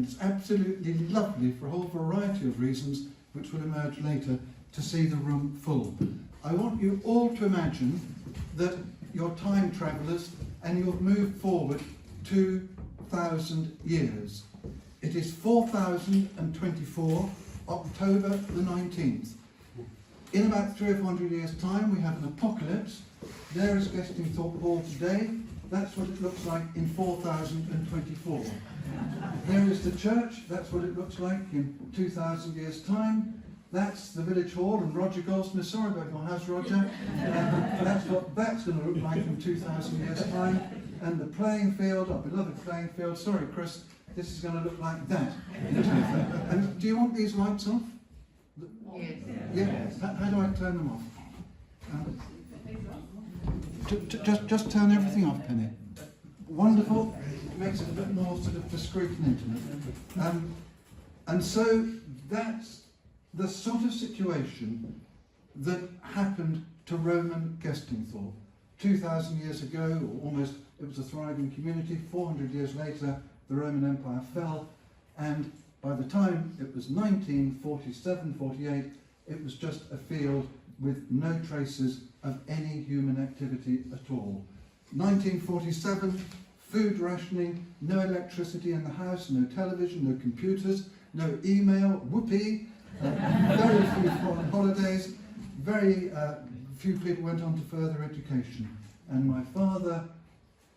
it's absolutely lovely for a whole variety of reasons which will emerge later to see the room full. I want you all to imagine that you're time travellers and you've moved forward 2,000 years. It is 4024, October the 19th. In about 300 or 400 years' time we have an apocalypse. There is Gestingthorpe Hall today. That's what it looks like in 4024. There is the church. That's what it looks like in 2,000 years' time. That's the village hall, and Roger Goldsmith, sorry about your house, Roger. That's what that's going to look like in 2,000 years' time. And the playing field, our beloved playing field, sorry Chris, this is going to look like that. And do you want these lights off? Yes. Yeah. How do I turn them off? Just turn everything off, Penny. Wonderful. It makes it a bit more sort of discreet and intimate. And so that's the sort of situation that happened to Roman Gestingthorpe. 2,000 years ago, or almost, it was a thriving community. 400 years later, the Roman Empire fell, and by the time it was 1947-48, it was just a field with no traces of any human activity at all. 1947, food rationing, no electricity in the house, no television, no computers, no email, whoopee, very few foreign holidays, very few people went on to further education. And my father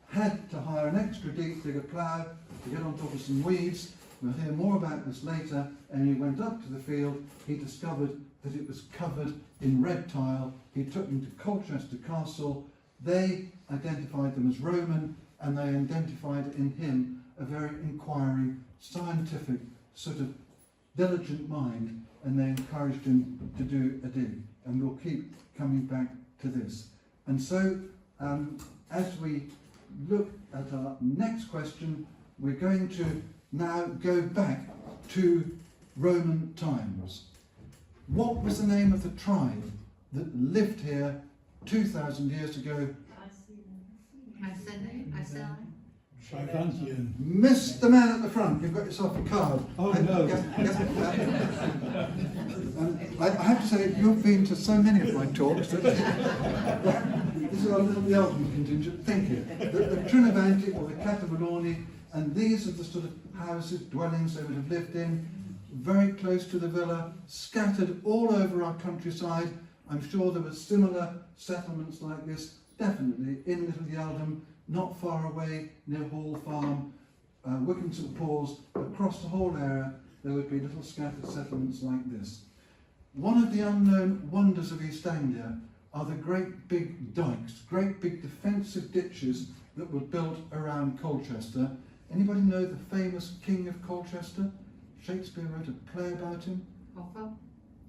had to hire an extra deep digger plough to get on top of some weeds. We'll hear more about this later. And he went up to the field. He discovered that it was covered in red tile. He took them to Colchester Castle. They identified them as Roman, and they identified in him a very inquiring, scientific, sort of diligent mind, and they encouraged him to do a dig. And we'll keep coming back to this. And so, as we look at our next question, we're going to now go back to Roman times. What was the name of the tribe that lived here 2,000 years ago? Missed the man at the front. You've got yourself a card. Oh no. I have to say, you've been to so many of my talks that this is our little Elven contingent. Thank you. The Trinovanti or the Catavaloni, and these are the sort of houses, dwellings they would have lived in, very close to the villa, scattered all over our countryside. I'm sure there were similar settlements like this, definitely in Little Yeldham, not far away near Hall Farm, Wickham St Paul's. Across the whole area there would be little scattered settlements like this. One of the unknown wonders of East Anglia are the great big dykes, great big defensive ditches that were built around Colchester. Anybody know the famous King of Colchester? Shakespeare wrote a play about him. Offa?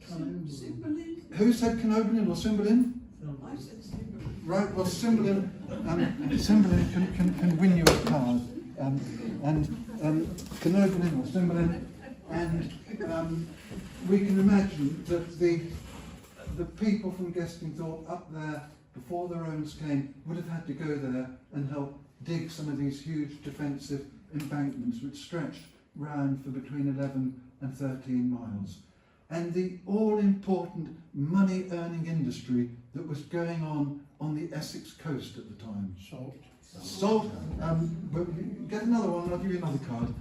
Cymbeline. Who said Cynobelin or Cymbeline? I said Cymbeline. Right, well Cymbeline, Cymbeline can win you a card. Cynobelin or Cymbeline, and we can imagine that the people from Gestingthorpe up there before the Romans came would have had to go there and help dig some of these huge defensive embankments which stretched round for between 11 and 13 miles. And the all-important money-earning industry that was going on the Essex coast at the time. Salt. Salt, get another one, I'll give you another card.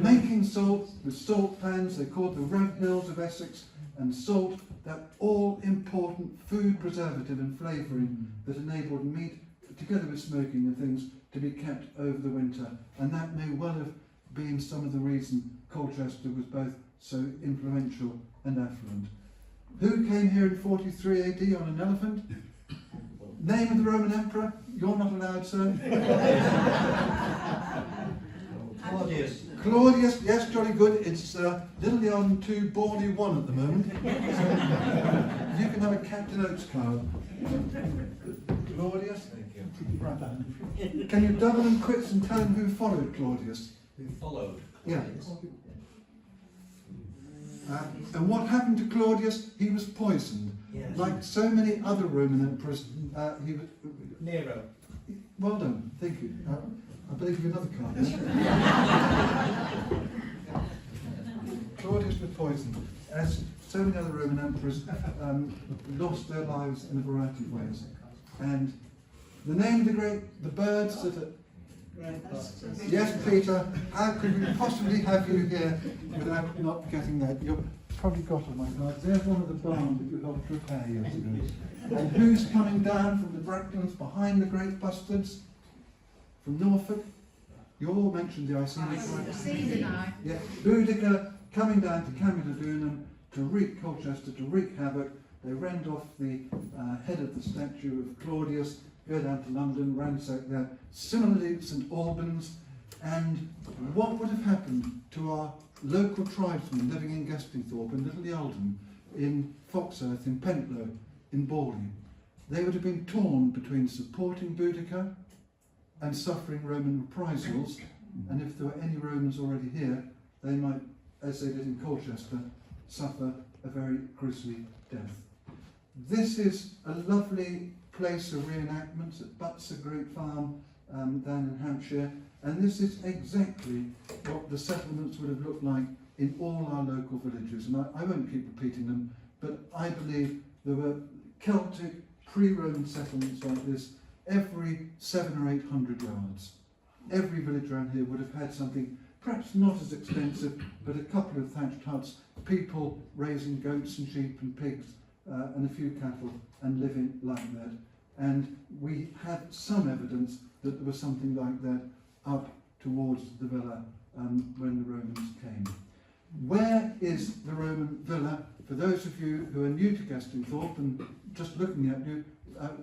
Making salt with salt pans, they're called the Rag Mills of Essex, and salt, that all-important food preservative and flavouring that enabled meat, together with smoking and things, to be kept over the winter. And that may well have been some of the reason Colchester was both so influential and affluent. Who came here in 43 AD on an elephant? Name of the Roman Emperor? You're not allowed, sir. Claudius. Claudius, yes, jolly good. It's Little Yeldham 2, Borley 1 at the moment. So you can have a Captain Oates card. Claudius? Thank you. Right. Can you double and quits and tell him who followed Claudius? Who followed? Yeah. And what happened to Claudius? He was poisoned. Yes. Like so many other Roman emperors, he was... Nero. Well done, thank you. I better give you another card. Claudius was poisoned, as so many other Roman emperors lost their lives in a variety of ways. And the name of the birds that are... Yes, Peter, how could we possibly have you here without not getting that? You've probably got on my cards. There's one of the barns that you helped repair years ago. And who's coming down from the Bracklands behind the great bustards? From Norfolk? You all mentioned the Iceni. Yeah, Boudica coming down to Camulodunum to wreak Colchester, to wreak havoc. They rend off the head of the statue of Claudius, go down to London, ransack there. Similarly, St Albans. And what would have happened to our local tribesmen living in Gestingthorpe, in Little Yeldon, in Foxearth, in Pentlow, in Borley? They would have been torn between supporting Boudica and suffering Roman reprisals, and if there were any Romans already here, they might, as they did in Colchester, suffer a very grisly death. This is a lovely place of reenactments at Butser Great Farm down in Hampshire, and this is exactly what the settlements would have looked like in all our local villages. And I won't keep repeating them, but I believe there were Celtic pre-Roman settlements like this every 700 or 800 yards. Every village around here would have had something, perhaps not as expensive, but a couple of thatched huts, people raising goats and sheep and pigs and a few cattle and living like that. And we have some evidence that there was something like that up towards the villa when the Romans came. Where is the Roman villa? For those of you who are new to Gestingthorpe and just looking at you,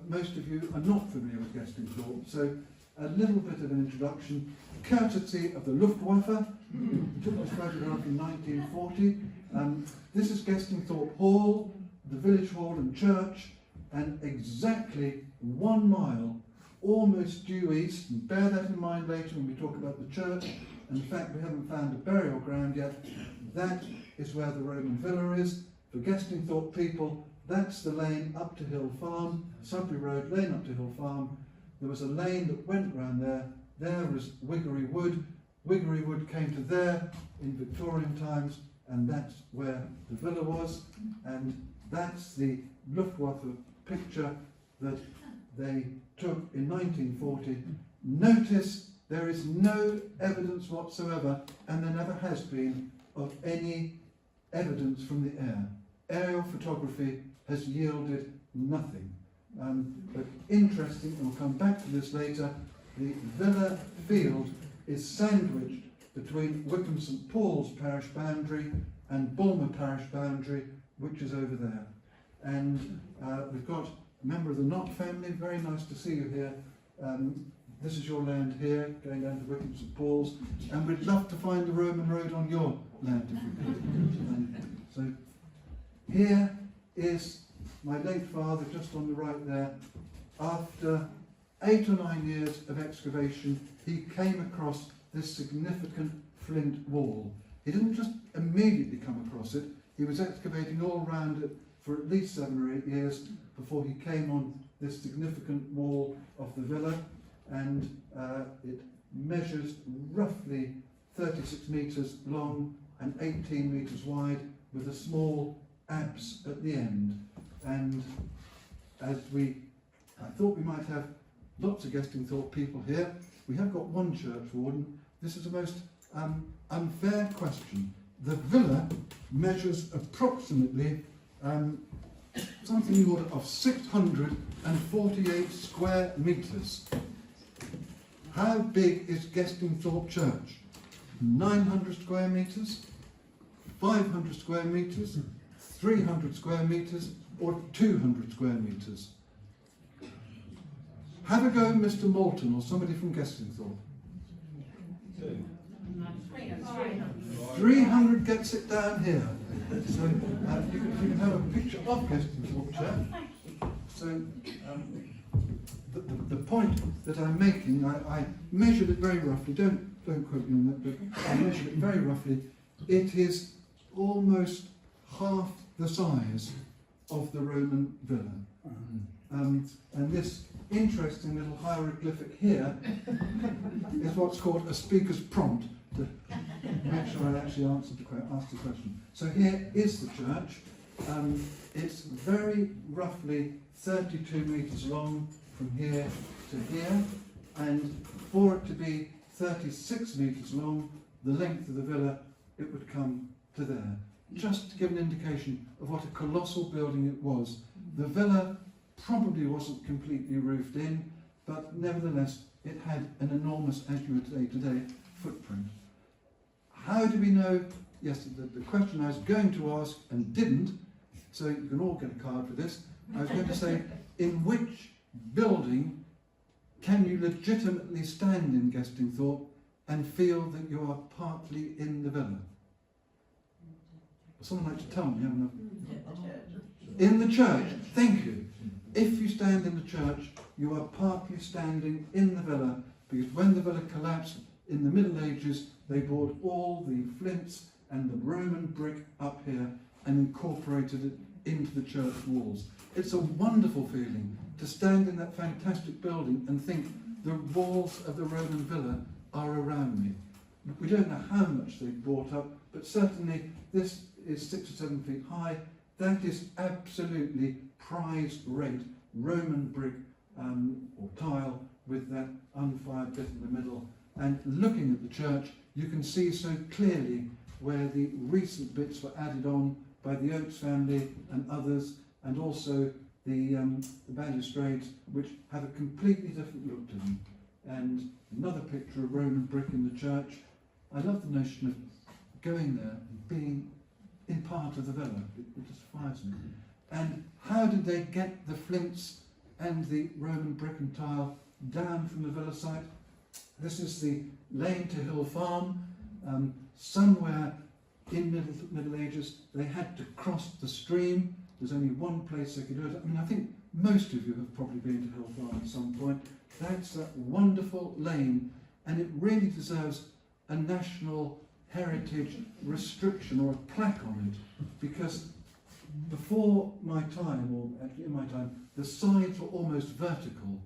most of you are not familiar with Gestingthorpe, so a little bit of an introduction, courtesy of the Luftwaffe, who took this photograph in 1940. This is Gestingthorpe Hall, the village hall and church, and exactly 1 mile, almost due east, and bear that in mind later when we talk about the church. In fact, we haven't found a burial ground yet. That is where the Roman villa is. For Gestingthorpe people, that's the lane up to Hill Farm, Sudbury Road, lane up to Hill Farm. There was a lane that went round there. There was Wiggery Wood. Wiggery Wood came to there in Victorian times, and that's where the villa was. And that's the Luftwaffe picture that they took in 1940. Notice there is no evidence whatsoever, and there never has been, of any evidence from the air. Aerial photography has yielded nothing. But interesting, and we'll come back to this later, the villa field is sandwiched between Wickham St Paul's parish boundary and Bulmer parish boundary, which is over there. And we've got a member of the Knott family, very nice to see you here. This is your land here, going down to Wickham St Paul's, and we'd love to find the Roman road on your land if we could. So here is my late father, just on the right there. After 8 or 9 years of excavation, he came across this significant flint wall. He didn't just immediately come across it, he was excavating all around it for at least 7 or 8 years before he came on this significant wall of the villa, and it measures roughly 36 metres long and 18 metres wide, with a small apse at the end. And as I thought we might have lots of Gestingthorpe people here, we have got one church warden. This is a most unfair question. The villa measures approximately something in the order of 648 square metres. How big is Gestingthorpe Church? 900 square metres? 500 square metres? 300 square metres? Or 200 square metres? Have a go, Mr. Moulton, or somebody from Gestingthorpe. 300 gets it down here. So you can have a picture of Gestingthorpe Church. So the point that I'm making, I measured it very roughly. Don't quote me on that, but I measured it very roughly. It is almost half the size of the Roman villa. And this interesting little hieroglyphic here is what's called a speaker's prompt to make sure I actually asked the question. So here is the church. It's very roughly 32 metres long from here to here, and for it to be 36 metres long, the length of the villa, it would come to there. Just to give an indication of what a colossal building it was. The villa probably wasn't completely roofed in, but nevertheless it had an enormous, as you would say today, footprint. How do we know? Yes, the question I was going to ask and didn't, so you can all get a card for this. I was going to say, in which building can you legitimately stand in Gestingthorpe and feel that you are partly in the villa? Someone like to tell me, haven't I? In the church, thank you. If you stand in the church, you are partly standing in the villa, because when the villa collapsed in the Middle Ages, they brought all the flints and the Roman brick up here and incorporated it into the church walls. It's a wonderful feeling to stand in that fantastic building and think the walls of the Roman villa are around me. We don't know how much they brought up, but certainly this is 6 or 7 feet high. That is absolutely prize rate Roman brick or tile with that unfired bit in the middle. And looking at the church, you can see so clearly where the recent bits were added on by the Oates family and others, and also the balustrades, which have a completely different look to them. And another picture of Roman brick in the church. I love the notion of going there and being in part of the villa. It just fires me. And how did they get the flints and the Roman brick and tile down from the villa site? This is the lane to Hill Farm. Somewhere in Middle Ages they had to cross the stream. There's only one place they could do it. I mean, I think most of you have probably been to Hill Farm at some point. That's that wonderful lane, and it really deserves a national heritage restriction or a plaque on it, because before my time, or actually in my time, the sides were almost vertical,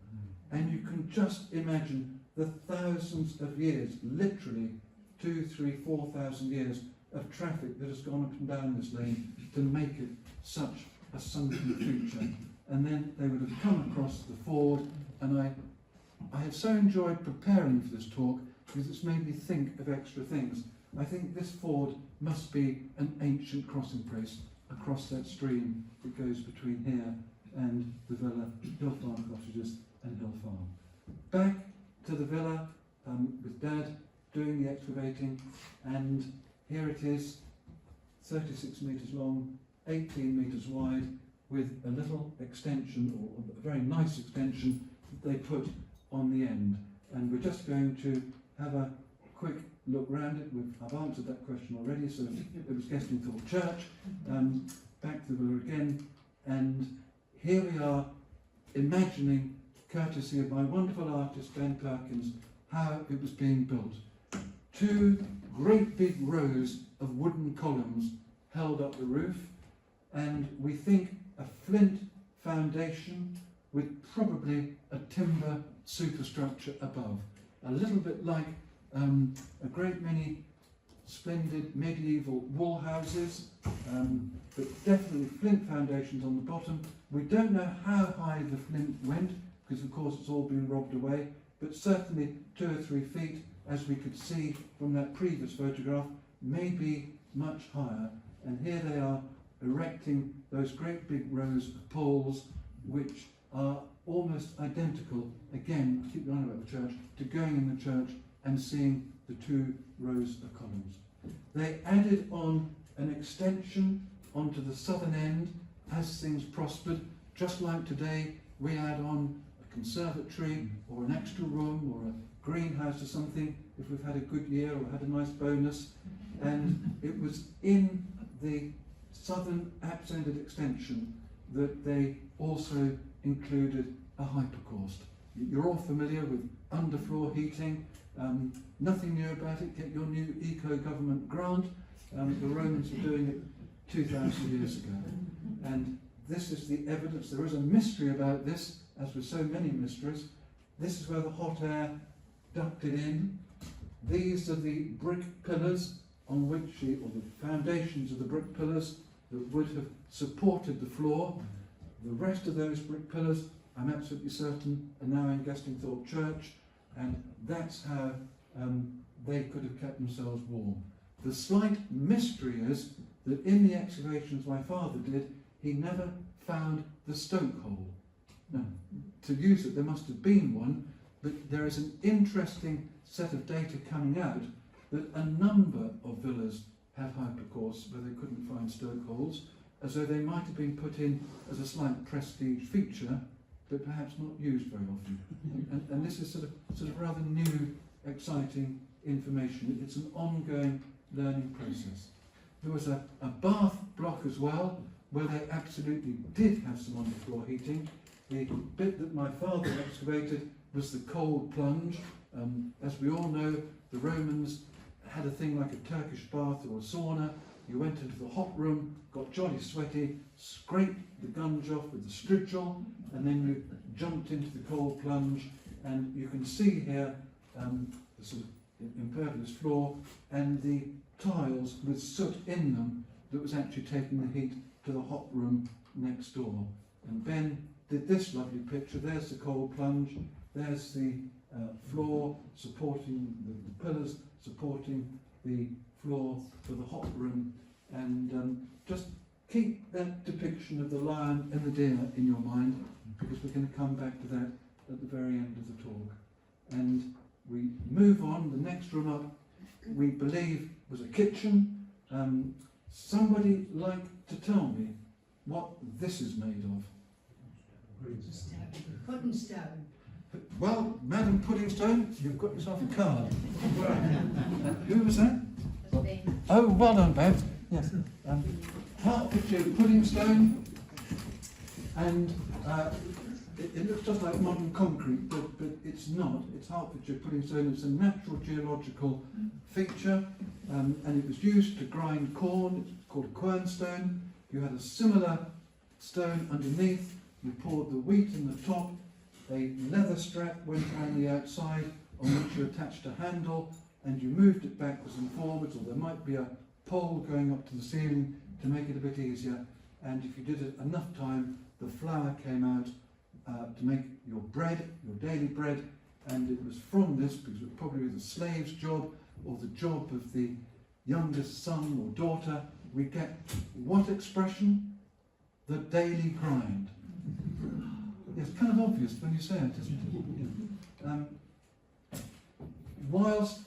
and you can just imagine the thousands of years, literally 2,000, 3,000, 4,000 years of traffic that has gone up and down this lane to make it such a sunken feature. And then they would have come across the ford, and I have so enjoyed preparing for this talk because it's made me think of extra things. I think this ford must be an ancient crossing place across that stream that goes between here and the villa, Hill Farm Cottages and Hill Farm. Back to the villa with Dad doing the excavating, and here it is, 36 metres long, 18 metres wide, with a little extension, or a very nice extension, that they put on the end. And we're just going to have a quick look round it. I've answered that question already, so it was Gestingthorpe Church. Back to the villa again, and here we are imagining, courtesy of my wonderful artist Ben Perkins, how it was being built. 2 great big rows of wooden columns held up the roof, and we think a flint foundation with probably a timber superstructure above. A little bit like a great many splendid medieval wall houses, but definitely flint foundations on the bottom. We don't know how high the flint went, because of course it's all been robbed away, but certainly 2 or 3 feet, as we could see from that previous photograph, maybe much higher. And here they are erecting those great big rows of poles, which are almost identical, again, I keep going about the church, to going in the church and seeing the 2 rows of columns. They added on an extension onto the southern end as things prospered, just like today we add on a conservatory or an extra room or a greenhouse or something if we've had a good year or had a nice bonus. And it was in the southern apse-ended extension that they also included a hypocaust. You're all familiar with underfloor heating. Nothing new about it. Get your new eco-government grant. The Romans were doing it 2,000 years ago. And this is the evidence. There is a mystery about this, as with so many mysteries. This is where the hot air ducted in. These are the brick pillars on which, or the foundations of the brick pillars that would have supported the floor. The rest of those brick pillars, I'm absolutely certain, are now in Gestingthorpe Church, and that's how they could have kept themselves warm. The slight mystery is that in the excavations my father did, he never found the stoke hole. Now, to use it, there must have been one, but there is an interesting set of data coming out that a number of villas have hypercourse where they couldn't find stoke holes, as though they might have been put in as a slight prestige feature, but perhaps not used very often. And this is sort of rather new, exciting information. It's an ongoing learning process. There was a bath block as well, where they absolutely did have some underfloor heating. The bit that my father excavated was the cold plunge. As we all know, the Romans had a thing like a Turkish bath or a sauna. You went into the hot room, got jolly sweaty, scraped the gunge off with the strigil, and then you jumped into the cold plunge. And you can see here the sort of impervious floor and the tiles with soot in them that was actually taking the heat to the hot room next door. And Ben did this lovely picture. There's the cold plunge, there's the floor supporting the pillars, supporting the floor for the hot room, and just keep that depiction of the lion and the deer in your mind, because we're going to come back to that at the very end of the talk. And we move on. The next room up, we believe, was a kitchen. Somebody like to tell me what this is made of? Pudding stone. Well, Madam Puddingstone, you've got yourself a card. Who was that? Oh, well done, Bev. Yes. Hertfordshire Puddingstone, and it looks just like modern concrete, but it's not. It's Hertfordshire Puddingstone. It's a natural geological feature, and it was used to grind corn. It's called a quernstone. You had a similar stone underneath. You poured the wheat in the top. A leather strap went around the outside on which you attached a handle, and you moved it backwards and forwards, or there might be a pole going up to the ceiling to make it a bit easier. And if you did it enough time, the flour came out to make your bread, your daily bread. And it was from this, because it was probably the slave's job or the job of the youngest son or daughter, we get what expression? The daily grind. It's kind of obvious when you say it, isn't it? Whilst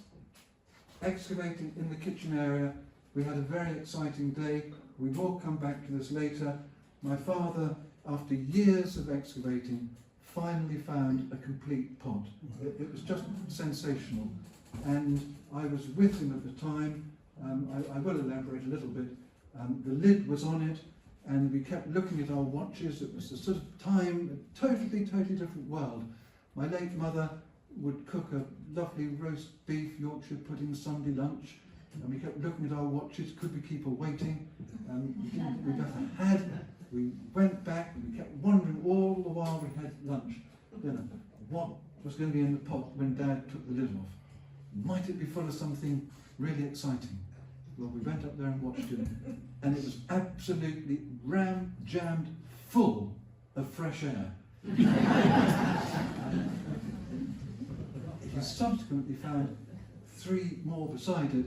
excavating in the kitchen area, we had a very exciting day. We will come back to this later. My father, after years of excavating, finally found a complete pot. It was just sensational. And I was with him at the time. I will elaborate a little bit. The lid was on it, and we kept looking at our watches. It was a sort of time, a totally different world. My late mother would cook a lovely roast beef Yorkshire pudding Sunday lunch, and we kept looking at our watches. Could we keep her waiting? We never had. We went back, and we kept wondering all the while we had lunch, what was going to be in the pot when Dad took the lid off. Might it be full of something really exciting? Well, we went up there and watched it, and it was absolutely jammed full of fresh air. He subsequently found 3 more beside it,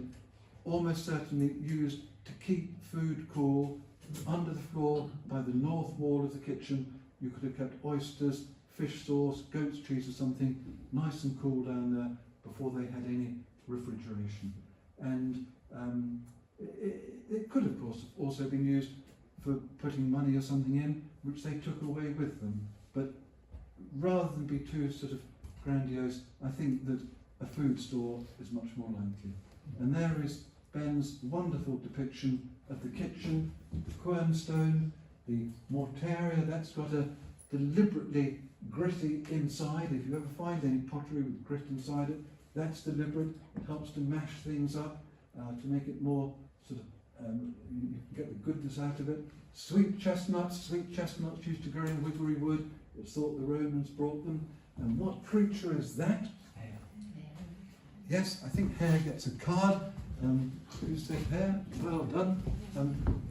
almost certainly used to keep food cool. Under the floor, by the north wall of the kitchen, you could have kept oysters, fish sauce, goat's cheese or something, nice and cool down there before they had any refrigeration. And it could, of course, have also been used for putting money or something in, which they took away with them. But rather than be too sort of grandiose, I think that a food store is much more likely. And there is Ben's wonderful depiction of the kitchen, the quernstone, the mortaria. That's got a deliberately gritty inside. If you ever find any pottery with grit inside it, that's deliberate. It helps to mash things up, to make it more sort of, get the goodness out of it. Sweet chestnuts used to grow in Wiggery Wood. It's thought the Romans brought them. And what creature is that? Yes, I think hare gets a card. Who said hare? Well done.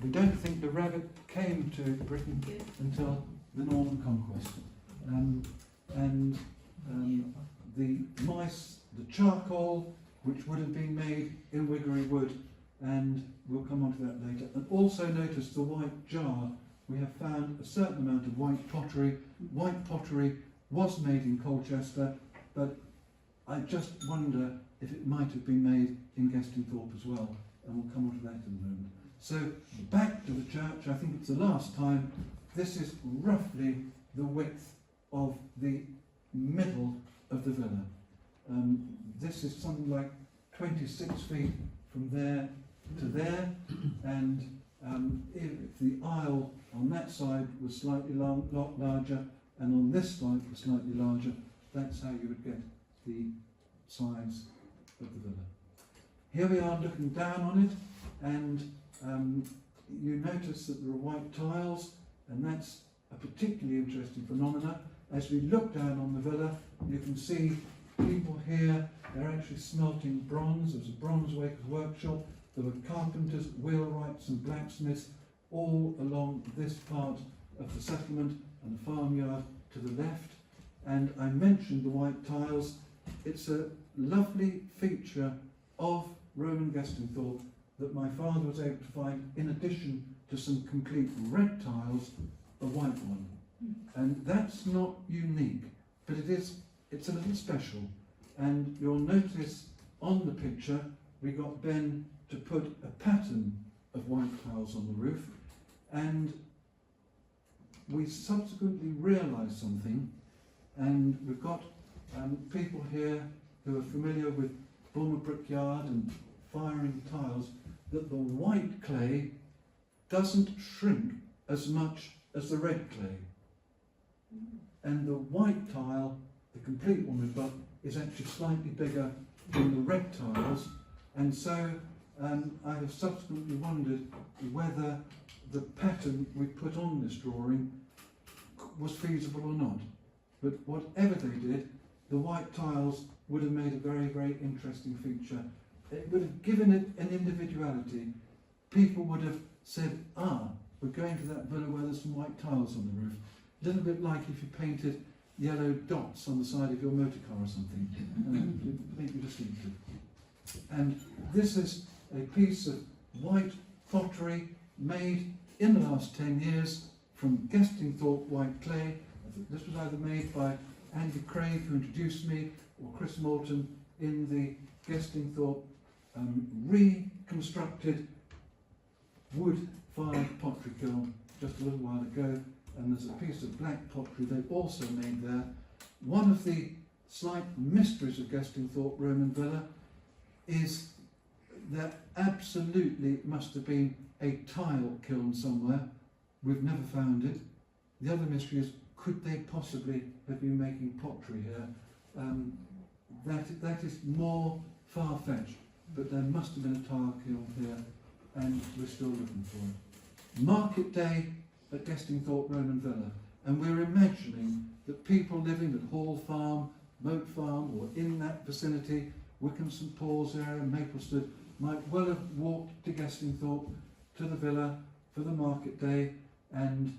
We don't think the rabbit came to Britain until the Norman conquest. The mice, the charcoal, which would have been made in Wiggery Wood, and we'll come on to that later. And also notice the white jar. We have found a certain amount of white pottery. White pottery was made in Colchester, but I just wonder if it might have been made in Gestingthorpe as well, and we'll come on to that in a moment. So back to the church. I think it's the last time. This is roughly the width of the middle of the villa. This is something like 26 feet from there to there, and if the aisle on that side was slightly lot larger, and on this side was slightly larger, that's how you would get the size of the villa. Here we are looking down on it, and you notice that there are white tiles, and that's a particularly interesting phenomena. As we look down on the villa, you can see people here, they're actually smelting bronze. There's a bronze maker's workshop. There were carpenters, wheelwrights and blacksmiths all along this part of the settlement, and the farmyard to the left. And I mentioned the white tiles. It's a lovely feature of Roman Gestingthorpe that my father was able to find, in addition to some complete red tiles, a white one. And that's not unique, but it's a little special. And you'll notice on the picture we got Ben to put a pattern of white tiles on the roof, and we subsequently realised something, and we've got people here who are familiar with Bulmer Brickyard and firing tiles, that the white clay doesn't shrink as much as the red clay. And the white tile, the complete one we've got, is actually slightly bigger than the red tiles, and so I have subsequently wondered whether the pattern we put on this drawing was feasible or not. But whatever they did, the white tiles would have made a very, very interesting feature. It would have given it an individuality. People would have said, we're going to that villa where there's some white tiles on the roof. A little bit like if you painted yellow dots on the side of your motor car or something. It make you distinctive. And this is a piece of white pottery made in the last 10 years from Gestingthorpe white clay. This was either made by Andy Craig, who introduced me, or Chris Moulton in the Gestingthorpe reconstructed wood-fired pottery kiln just a little while ago, and there's a piece of black pottery they've also made there. One of the slight mysteries of Gestingthorpe Roman Villa is there absolutely must have been a tile kiln somewhere. We've never found it. The other mystery is, could they possibly have been making pottery here? That is more far-fetched, but there must have been a tile kiln here, and we're still looking for it. Market day at Gestingthorpe Roman Villa, and we're imagining that people living at Hall Farm, Moat Farm, or in that vicinity, Wickham St Paul's area, Maplestead, might well have walked to Gestingthorpe, to the villa for the market day, and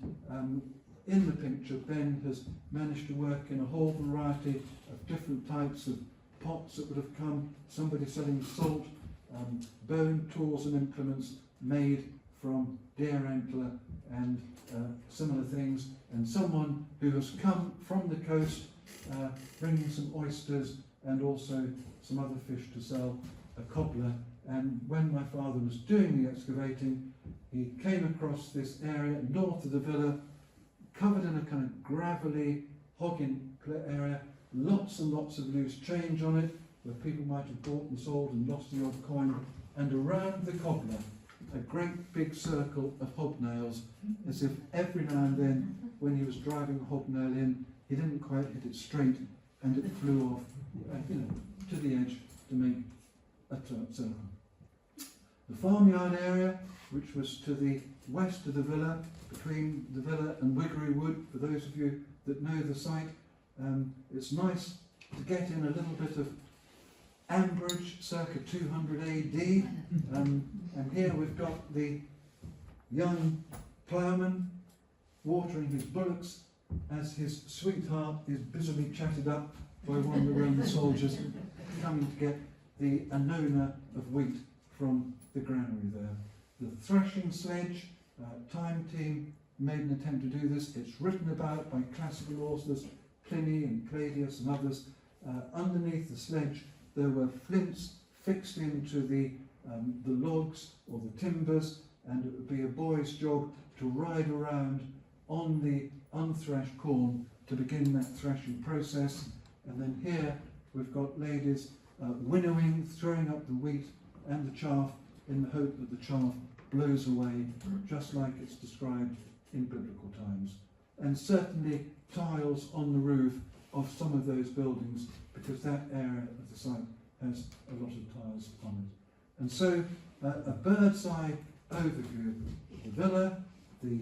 in the picture Ben has managed to work in a whole variety of different types of pots that would have come, somebody selling salt, bone tools and implements made from deer antler and similar things, and someone who has come from the coast bringing some oysters and also some other fish to sell, a cobbler. And when my father was doing the excavating, he came across this area north of the villa, covered in a kind of gravelly hogging area, lots and lots of loose change on it, where people might have bought and sold and lost the odd coin, and around the cobbler a great big circle of hobnails, as if every now and then when he was driving a hobnail in, he didn't quite hit it straight and it flew off to the edge to make a circle. The farmyard area, which was to the west of the villa, between the villa and Wiggery Wood, for those of you that know the site, it's nice to get in a little bit of amberage circa 200 AD, and here we've got the young ploughman watering his bullocks as his sweetheart is busily chatted up by one of the Roman soldiers coming to get the annona of wheat from the granary there. The thrashing sledge, Time team made an attempt to do this. It's written about by classical authors, Pliny and Claudius and others. Underneath the sledge there were flints fixed into the logs or the timbers, and it would be a boy's job to ride around on the unthrashed corn to begin that thrashing process. And then here we've got ladies winnowing, throwing up the wheat and the chaff in the hope that the chaff blows away, just like it's described in biblical times. And certainly tiles on the roof of some of those buildings, because that area of the site has a lot of tiles on it. And so a bird's eye overview of the villa, the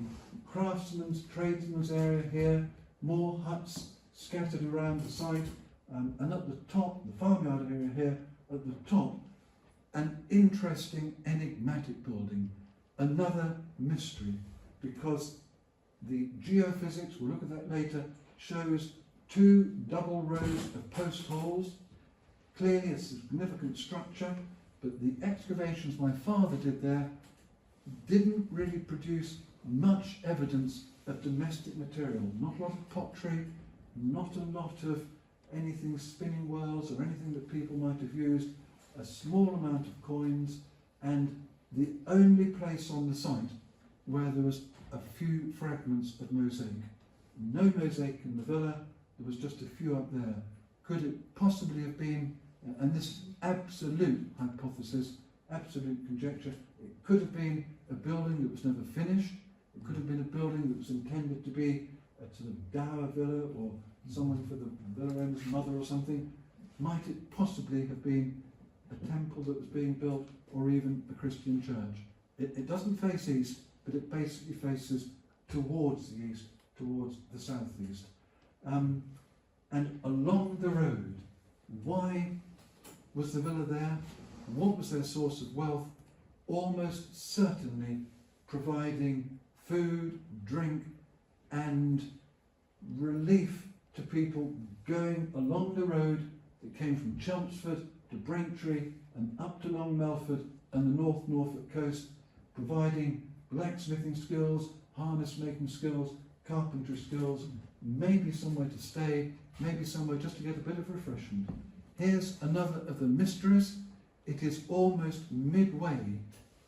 craftsman's, tradesman's area here, more huts scattered around the site, and at the top, the farmyard area here, at the top, an interesting enigmatic building, another mystery, because the geophysics, we'll look at that later, shows two double rows of post holes, clearly a significant structure, but the excavations my father did there didn't really produce much evidence of domestic material. Not a lot of pottery, not a lot of anything spinning wheels or anything that people might have used, a small amount of coins, and the only place on the site where there was a few fragments of mosaic. No mosaic in the villa, there was just a few up there. Could it possibly have been, and this absolute hypothesis, absolute conjecture, it could have been a building that was never finished, it could have been a building that was intended to be a sort of dower villa or someone for the villa owner's mother or something. Might it possibly have been a temple that was being built, or even a Christian church? It doesn't face east, but it basically faces towards the east, towards the southeast. And along the road, why was the villa there? What was their source of wealth? Almost certainly providing food, drink, and relief to people going along the road that came from Chelmsford to Braintree and up to Long Melford and the North Norfolk coast, providing blacksmithing skills, harness making skills, carpentry skills, maybe somewhere to stay, maybe somewhere just to get a bit of refreshment. Here's another of the mysteries. It is almost midway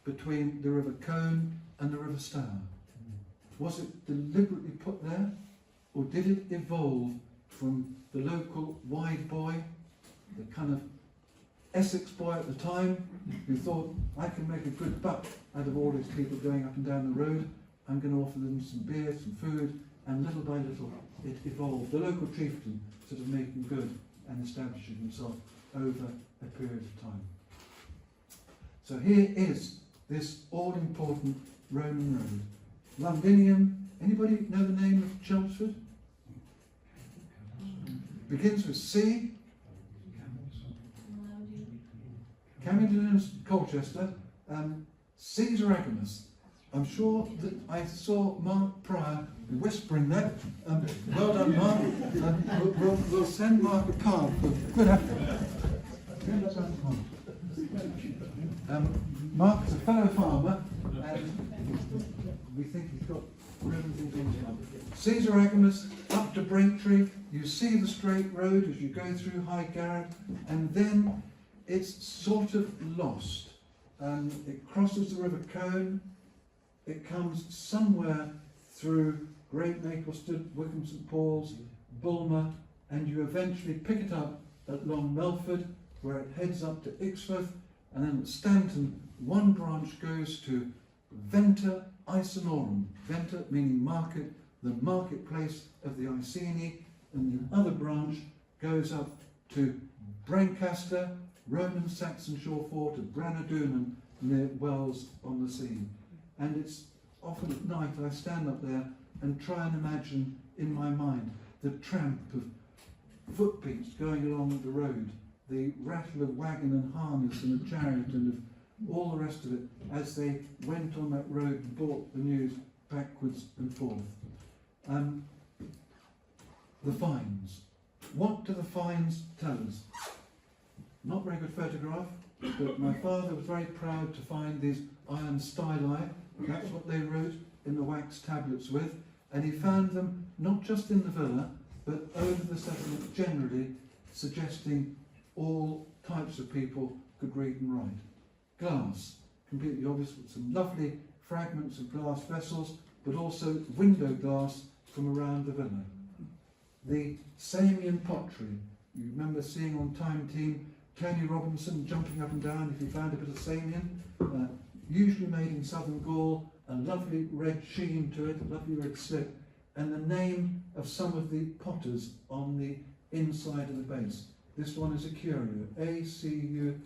between the River Colne and the River Stour. Was it deliberately put there, or did it evolve from the local wide boy, the kind of Essex boy at the time, who thought, I can make a good buck out of all these people going up and down the road, I'm going to offer them some beer, some food, and little by little it evolved. The local chieftain sort of making good and establishing himself over a period of time. So here is this all-important Roman road. Londinium. Anybody know the name of Chelmsford? Begins with C. Camden, Colchester. Caesar Agamus. I'm sure that I saw Mark Pryor whispering that. Well done, Mark. We'll send Mark a card for good effort. Mark is a fellow farmer, and we think he's got everything going on. Caesar Agamus up to Braintree. You see the straight road as you go through High Garrett, and then it's sort of lost. It crosses the River Colne. It comes somewhere through Great Maplestead, Wickham St Paul's, Bulmer, and you eventually pick it up at Long Melford, where it heads up to Ixworth, and then at Stanton, one branch goes to Venta Icenorum, Venta meaning market, the marketplace of the Iceni, and the other branch goes up to Brancaster, Roman Saxon shore fort of Brannadunan, near wells on the sea. And it's often at night I stand up there and try and imagine in my mind the tramp of footbeats going along the road, the rattle of wagon and harness and a chariot and of all the rest of it as they went on that road and brought the news backwards and forth. The finds. What do the finds tell us? Not very good photograph, but my father was very proud to find these iron styli. That's what they wrote in the wax tablets with, and he found them not just in the villa, but over the settlement generally, suggesting all types of people could read and write. Glass, completely obvious, with some lovely fragments of glass vessels, but also window glass from around the villa. The Samian pottery, you remember seeing on Time Team Tony Robinson jumping up and down if he found a bit of Samian, usually made in southern Gaul, a lovely red sheen to it, a lovely red slip, and the name of some of the potters on the inside of the base. This one is a curio, A-C-U-R-I-O,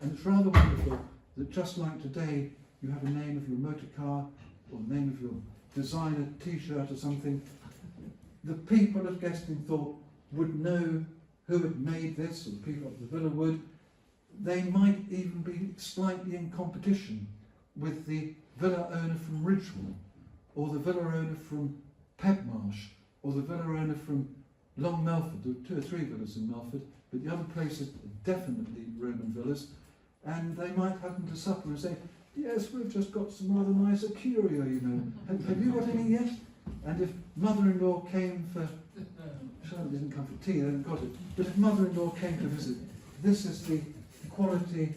and it's rather wonderful that just like today you have a name of your motor car or the name of your designer t-shirt or something, the people of Gestingthorpe would know who had made this, or the people of the villa would. They might even be slightly in competition with the villa owner from Ridgewell, or the villa owner from Pebmarsh, or the villa owner from Long Melford. There were 2 or 3 villas in Melford, but the other places are definitely Roman villas, and they might happen to supper and say, yes, we've just got some rather nice curio, you know. Have you got any yet? And if mother-in-law came for, Charlotte didn't come for tea, they hadn't got it, but if mother-in-law came to visit, this is the quality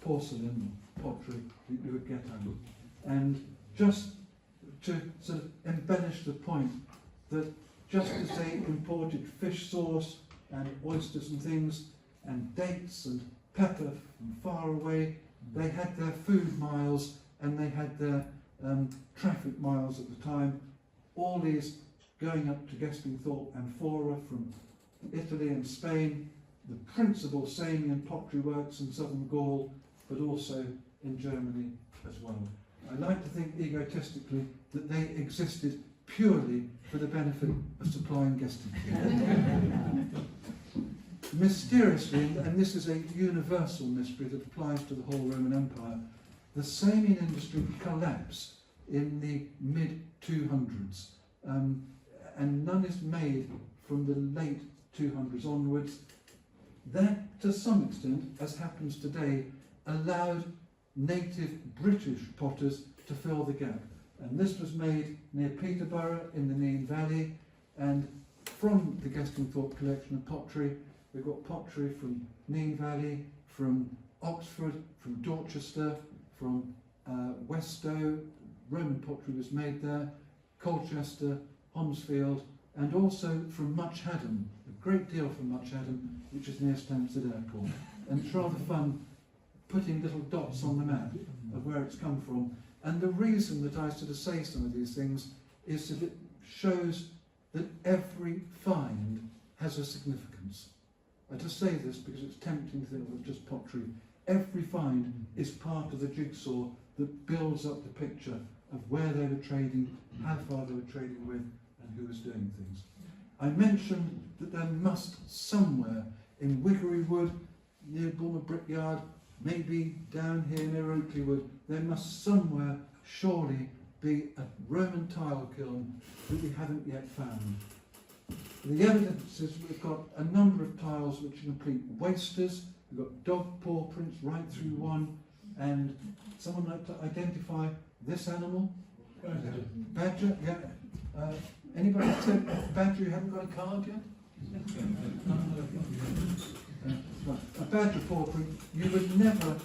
porcelain pottery that you would get out of. And just to sort of embellish the point that just as they imported fish sauce and oysters and things, and dates and pepper from far away, they had their food miles and they had their traffic miles at the time, all these going up to Gestingthorpe and Fora from Italy and Spain, the principal Samian pottery works in southern Gaul, but also in Germany as well. I like to think egotistically that they existed purely for the benefit of supplying Gestingthorpe. Mysteriously, and this is a universal mystery that applies to the whole Roman Empire, the Samian industry collapsed in the mid-200s, and none is made from the late 200s onwards. That, to some extent, as happens today, allowed native British potters to fill the gap. And this was made near Peterborough in the Nene Valley, and from the Gestingthorpe collection of pottery, we've got pottery from Nene Valley, from Oxford, from Dorchester, from Westow. Roman pottery was made there, Colchester, Holmesfield, and also from Much Haddon, a great deal from Much Haddon, which is near Stansted Airport. And it's rather fun putting little dots on the map of where it's come from. And the reason that I sort of say some of these things is that it shows that every find has a significance. I just say this because it's tempting to think of just pottery. Every find is part of the jigsaw that builds up the picture of where they were trading, how far they were trading with, and who was doing things. I mentioned that there must somewhere in Wiggery Wood, near Bulmer Brickyard, maybe down here near Oakley Wood, there must somewhere surely be a Roman tile kiln that we haven't yet found. The evidence is we've got a number of tiles which are complete wasters. We've got dog paw prints right through one, and someone like to identify this animal? Badger, yeah. Anybody said badger, you haven't got a card yet? Right. A badger paw print, you would never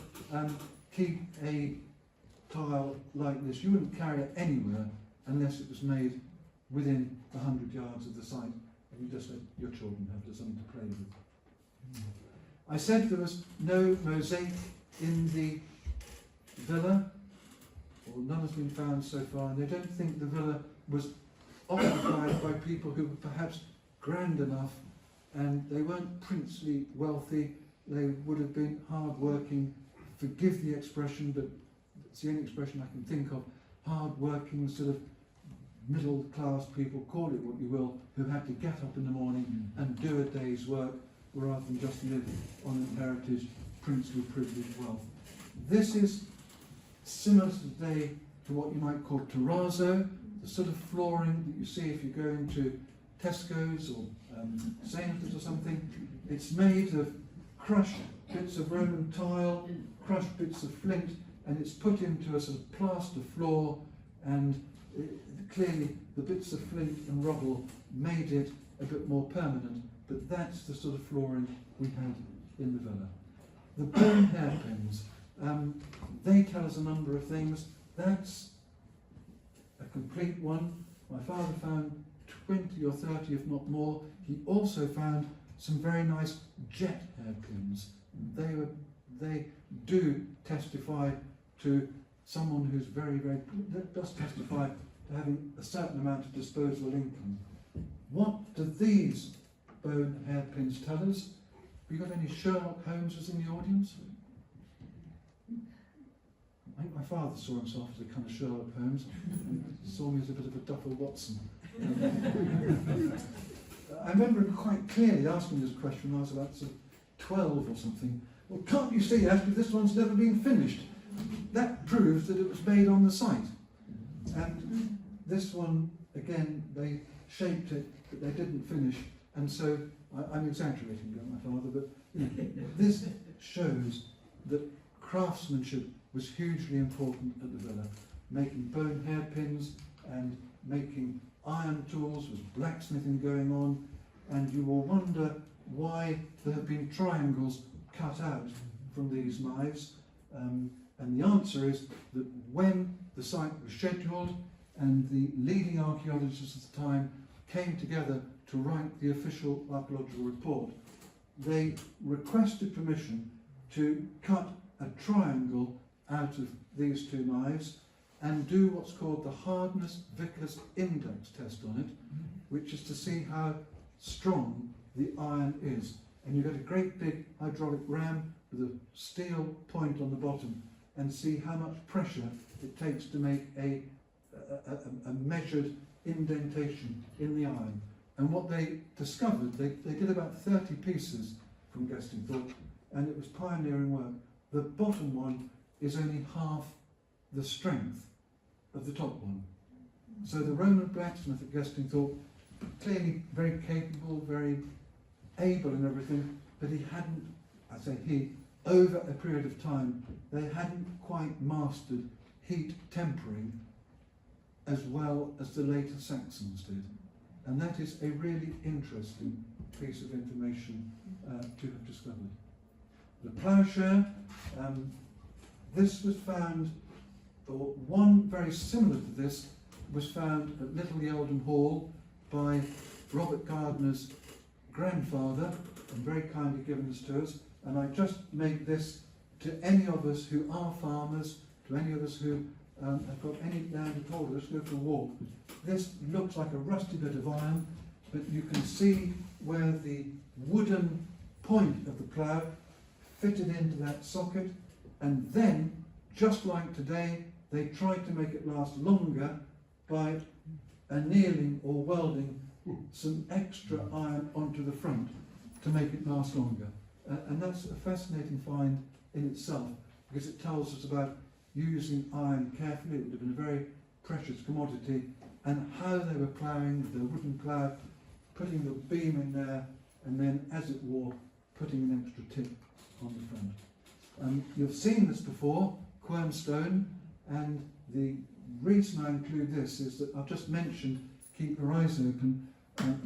keep a tile like this. You wouldn't carry it anywhere unless it was made within 100 yards of the site, and you just let your children have something to play with. I said there was no mosaic in the villa, or none has been found so far, and they don't think the villa was occupied by people who were perhaps grand enough, and they weren't princely wealthy. They would have been hard-working forgive the expression, but it's the only expression I can think of, hard-working sort of middle-class people, call it what you will, who had to get up in the morning and do a day's work rather than just live on inherited princely privileged wealth. This is similar today to what you might call terrazzo, the sort of flooring that you see if you go into Tesco's or Sainsbury's or something. It's made of crushed bits of Roman tile, crushed bits of flint, and it's put into a sort of plaster floor, and clearly the bits of flint and rubble made it a bit more permanent, but that's the sort of flooring we had in the villa. The bone hairpins, they tell us a number of things. That's a complete one. My father found 20 or 30, if not more. He also found some very nice jet hairpins. They do testify to someone who's that does testify to having a certain amount of disposable income. What do these bone hairpins tell us? Have you got any Sherlock Holmeses in the audience? I think my father saw himself as a kind of Sherlock Holmes, and saw me as a bit of a Duffer Watson. I remember him quite clearly asking this question when I was about sort of 12 or something. Well, can't you see, Ashley, this one's never been finished? That proves that it was made on the site. And this one, again, they shaped it, but they didn't finish. And so, I'm exaggerating, don't my father, but you know, this shows that craftsmanship was hugely important at the villa. Making bone hairpins and making iron tools, was blacksmithing going on, and you will wonder why there have been triangles cut out from these knives. And the answer is that when the site was scheduled and the leading archaeologists at the time came together to write the official archaeological report, they requested permission to cut a triangle out of these two knives and do what's called the hardness Vickers index test on it, which is to see how strong the iron is. And you get a great big hydraulic ram with a steel point on the bottom and see how much pressure it takes to make a measured indentation in the iron. And what they discovered, they did about 30 pieces from Gestingthorpe, and it was pioneering work. The bottom one is only half the strength of the top one. So the Roman blacksmith at Gestingthorpe, clearly very capable, very able and everything, but he hadn't, I say he, over a period of time, they hadn't quite mastered heat tempering as well as the later Saxons did. And that is a really interesting piece of information to have discovered. The ploughshare, this was found, or one very similar to this was found at Little Yeldon Hall by Robert Gardner's grandfather, and very kindly given this to us. And I just make this to any of us who are farmers, to any of us who have got any land at all. Let's go for a walk. This looks like a rusty bit of iron, but you can see where the wooden point of the plough fitted into that socket, and then, just like today, they tried to make it last longer by annealing or welding some extra iron onto the front to make it last longer. And that's a fascinating find in itself, because it tells us about using iron carefully. It would have been a very precious commodity, and how they were ploughing with their wooden plough, putting the beam in there, and then as it wore, putting an extra tip on the front. You've seen this before, quernstone, and the reason I include this is that I've just mentioned keep your eyes open.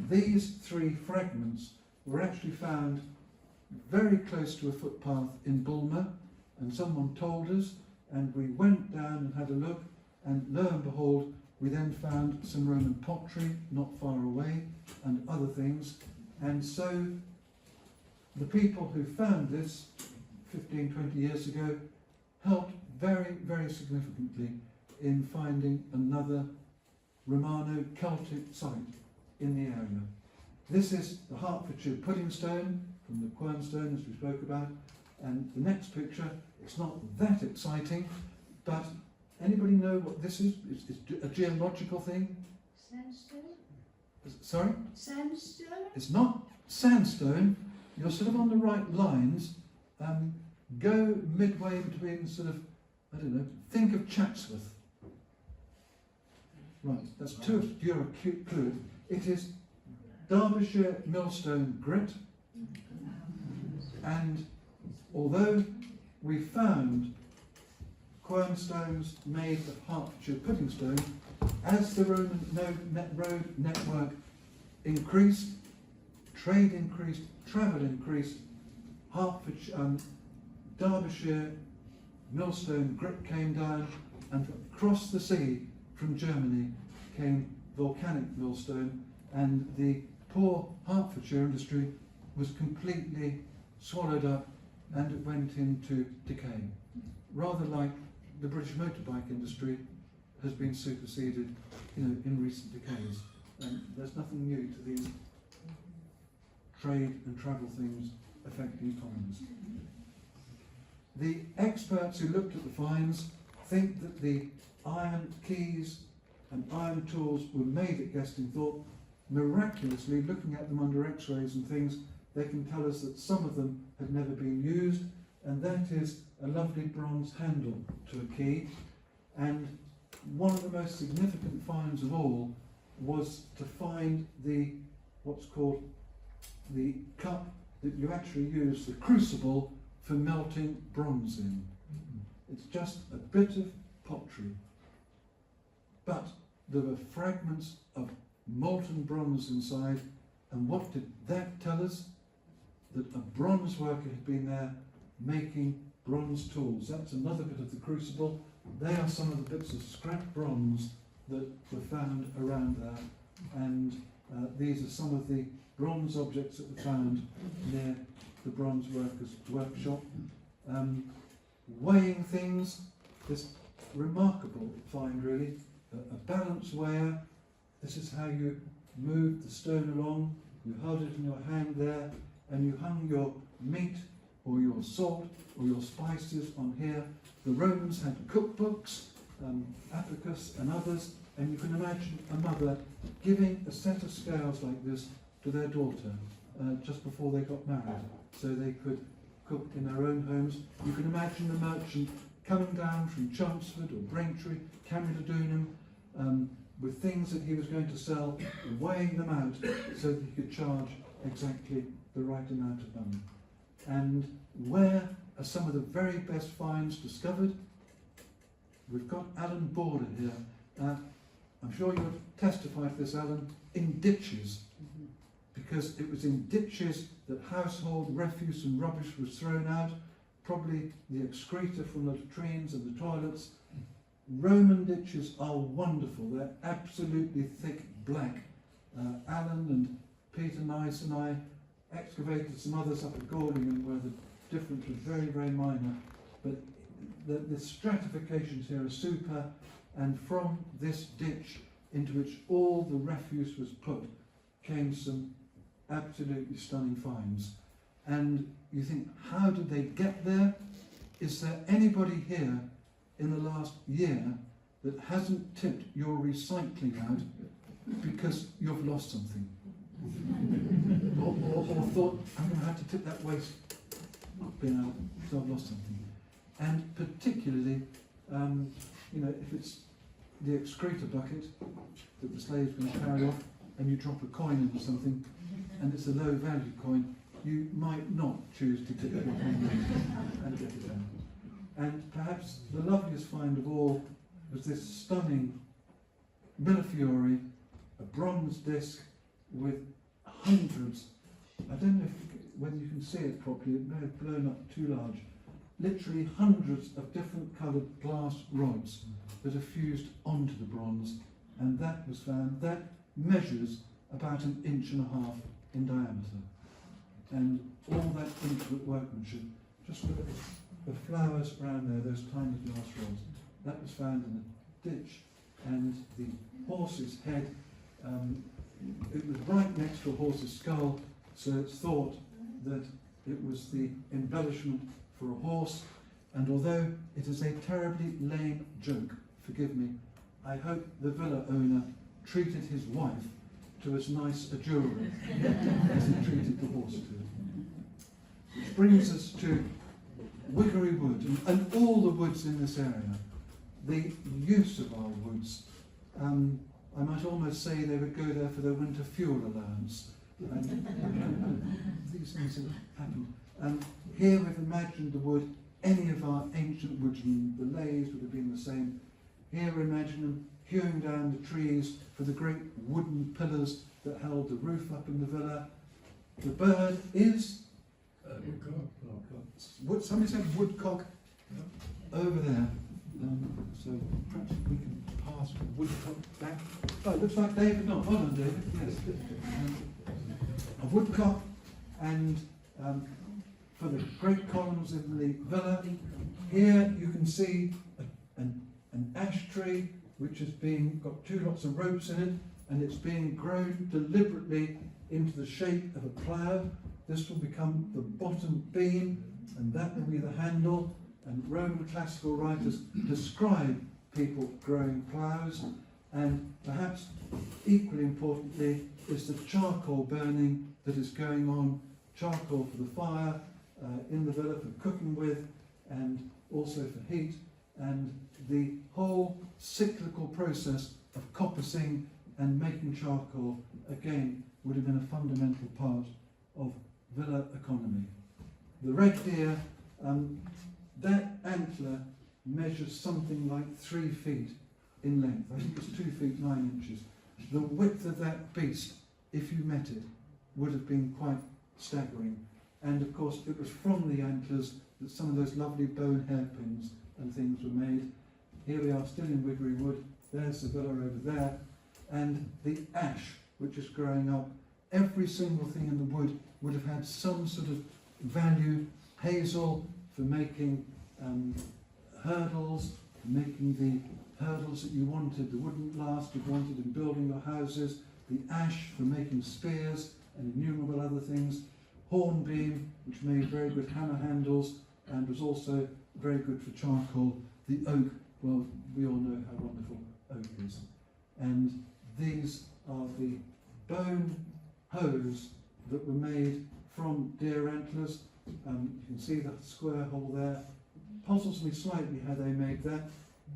These three fragments were actually found very close to a footpath in Bulmer, and someone told us, and we went down and had a look, and lo and behold, we then found some Roman pottery not far away and other things. And so the people who found this 15, 20 years ago helped very, very significantly in finding another Romano-Celtic site in the area. This is the Hertfordshire pudding stone from the quernstone, as we spoke about, And the next picture, it's not that exciting, but anybody know what this is? It's a geological thing. Sandstone? Sorry? Sandstone? It's not sandstone. You're sort of on the right lines. Go midway between sort of, I don't know, think of Chatsworth. Right, that's too obscure a clue. It is Derbyshire millstone grit. And although we found quernstones made of Hertfordshire pudding stone, as the road network increased, trade increased, travel increased, Hertfordshire, Derbyshire millstone grit came down, and across the sea from Germany came volcanic millstone, and the poor Hertfordshire industry was completely swallowed up and it went into decay. Rather like the British motorbike industry has been superseded, in recent decades. And there's nothing new to these trade and travel things affecting economies. The experts who looked at the finds think that the iron keys and iron tools were made at Gestingthorpe. Miraculously, looking at them under x-rays and things, they can tell us that some of them had never been used, and that is a lovely bronze handle to a key. And one of the most significant finds of all was to find what's called the cup that you actually use, the crucible, for melting bronze in. It's just a bit of pottery. But there were fragments of molten bronze inside, and what did that tell us? That a bronze worker had been there making bronze tools. That's another bit of the crucible. They are some of the bits of scrap bronze that were found around there, and these are some of the bronze objects that were found near the bronze worker's workshop. Weighing things, this remarkable find really, a balance weigher. This is how you moved the stone along. You held it in your hand there, and you hung your meat or your salt or your spices on here. The Romans had cookbooks, Apicus and others, and you can imagine a mother giving a set of scales like this to their daughter just before they got married, so they could cook in their own homes. You can imagine the merchant coming down from Chelmsford or Braintree, Camulodunum, with things that he was going to sell, weighing them out so that he could charge exactly the right amount of money. And where are some of the very best finds discovered? We've got Alan Border here. I'm sure you'll testify to this, Alan, in ditches, because it was in ditches that household refuse and rubbish was thrown out, probably the excreta from the latrines and the toilets. Roman ditches are wonderful. They're absolutely thick black. Alan and Peter Nice and I excavated some others up at Gordingham where the difference was very, very minor. But the stratifications here are super, and from this ditch into which all the refuse was put came some absolutely stunning finds. And you think, how did they get there? Is there anybody here in the last year that hasn't tipped your recycling out because you've lost something? or thought, I'm going to have to tip that waste bin out because I've lost something. And particularly, if it's the excreta bucket that the slave's going to carry off, and you drop a coin into something, and it's a low value coin, you might not choose to tip it and get it out. And perhaps the loveliest find of all was this stunning Millefiori, a bronze disc with hundreds, I don't know whether you can see it properly, it may have blown up too large, literally hundreds of different coloured glass rods that are fused onto the bronze, and that was found. That measures about 1.5 inches in diameter. And all that intricate workmanship, just look at the flowers around there, those tiny glass rods, that was found in a ditch. And the horse's head, it was right next to a horse's skull, so it's thought that it was the embellishment for a horse, and although it is a terribly lame joke, forgive me, I hope the villa owner treated his wife to as nice a jewellery as he treated the horse to. Which brings us to Wiggery Wood and all the woods in this area. The use of our woods, I might almost say they would go there for their winter fuel allowance. These things have happened. Here we've imagined the wood, any of our ancient woods, and the lays would have been the same. Here we imagine them hewing down the trees for the great wooden pillars that held the roof up in the villa. The bird is somebody said woodcock over there. So perhaps we can pass woodcock back. Oh, it looks like David. No, hold on, David. Yes. A woodcock, and for the great columns in the villa. Here you can see an ash tree which has got two lots of ropes in it, and it's being grown deliberately into the shape of a plough. This will become the bottom beam, and that will be the handle. And Roman classical writers describe people growing ploughs, and perhaps equally importantly is the charcoal burning that is going on, charcoal for the fire in the villa for cooking with, and also for heat, and the whole cyclical process of coppicing and making charcoal, again, would have been a fundamental part of villa economy. The red deer, that antler measures something like 3 feet in length. I think it's 2 feet 9 inches. The width of that beast, if you met it, would have been quite staggering. And of course, it was from the antlers that some of those lovely bone hairpins and things were made. Here we are still in Wiggery Wood. There's the villa over there. And the ash, which is growing up, every single thing in the wood would have had some sort of value. Hazel for making hurdles, for making the hurdles that you wanted, the wooden blast you wanted in building your houses, the ash for making spears and innumerable other things, hornbeam, which made very good hammer handles and was also very good for charcoal, the oak, well, we all know how wonderful oak is. And these are the bone hoes that were made from deer antlers. You can see that square hole there. Puzzles me slightly how they made that,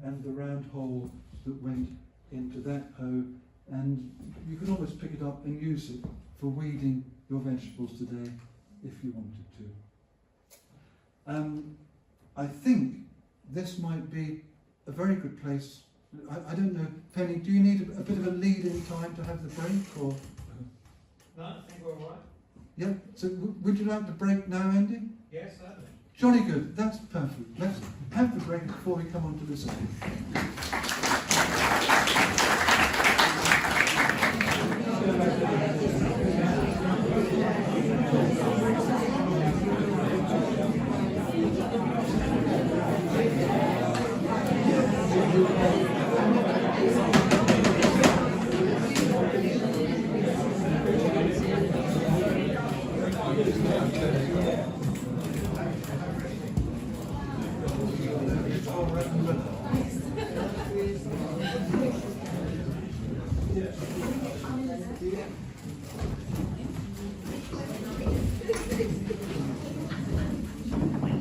and the round hole that went into that hoe, and you can almost pick it up and use it for weeding your vegetables today if you wanted to. I think this might be a very good place. I don't know, Penny, do you need a bit of a lead-in time to have the break, or? No, I think we're all right. Yeah, so would you like the break now, Andy? Yes, certainly. Jolly good, that's perfect. Let's have the break before we come on to the song.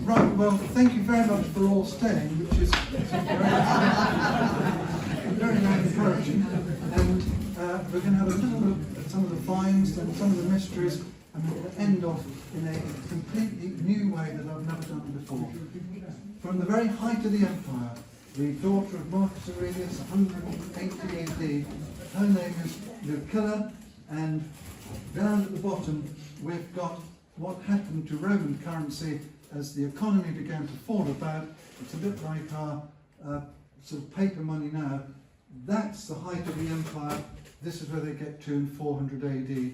Right, well, thank you very much for all staying, which is very encouraging. And we're going to have a little look at some of the finds and some of the mysteries, and we'll end off in a completely new way that I've never done before. From the very height of the empire, the daughter of Marcus Aurelius, 180 AD, her name is Lucilla, and down at the bottom we've got what happened to Roman currency as the economy began to fall about. It's a bit like our sort of paper money now. That's the height of the empire. This is where they get to in 400 AD.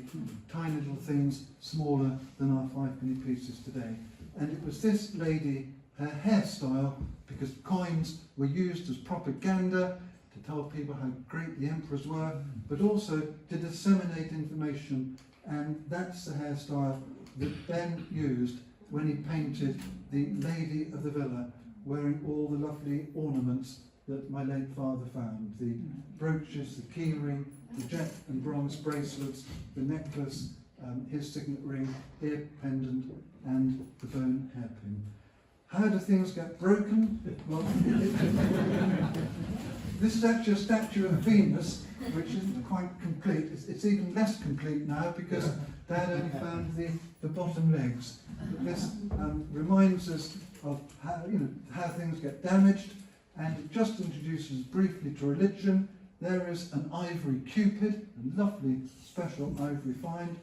Tiny little things smaller than our 5p pieces today. And it was this lady, her hairstyle, because coins were used as propaganda to tell people how great the emperors were, but also to disseminate information. And that's the hairstyle that Ben used when he painted the Lady of the Villa, wearing all the lovely ornaments that my late father found. The brooches, the key ring, the jet and bronze bracelets, the necklace, his signet ring, ear pendant, and the bone hairpin. How do things get broken? Well, this is actually a statue of Venus, which isn't quite complete. It's even less complete now because Dad only found the bottom legs. But this reminds us of how things get damaged, and it just introduces briefly to religion. There is an ivory Cupid, a lovely special ivory find.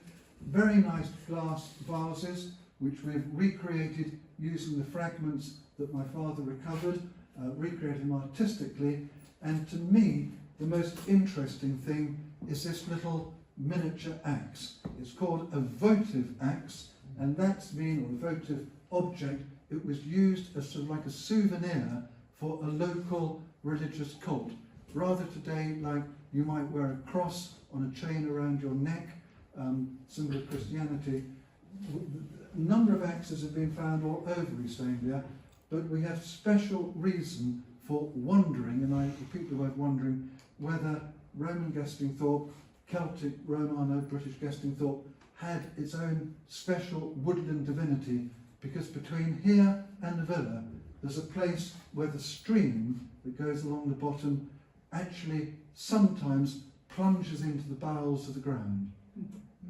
Very nice glass vases, which we've recreated using the fragments that my father recovered, recreated them artistically. And to me, the most interesting thing is this little miniature axe. It's called a votive axe, and that's mean, or a votive object. It was used as sort of like a souvenir for a local religious cult. Rather today, like you might wear a cross on a chain around your neck, symbol of Christianity. A number of axes have been found all over East Anglia, but we have special reason for wondering, and I repeat the word wondering, whether Roman Gestingthorpe, Celtic Romano British Gestingthorpe, had its own special woodland divinity, because between here and the villa there's a place where the stream that goes along the bottom actually sometimes plunges into the bowels of the ground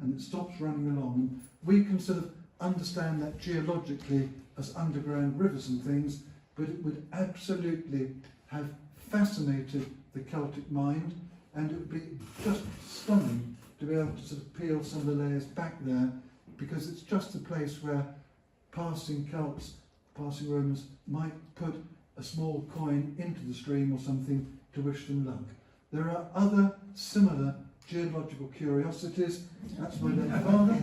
and it stops running along. And we can sort of understand that geologically as underground rivers and things, but it would absolutely have fascinated the Celtic mind, and it would be just stunning to be able to sort of peel some of the layers back there, because it's just a place where passing Celts, passing Romans might put a small coin into the stream or something to wish them luck. There are other similar geological curiosities. That's my late father.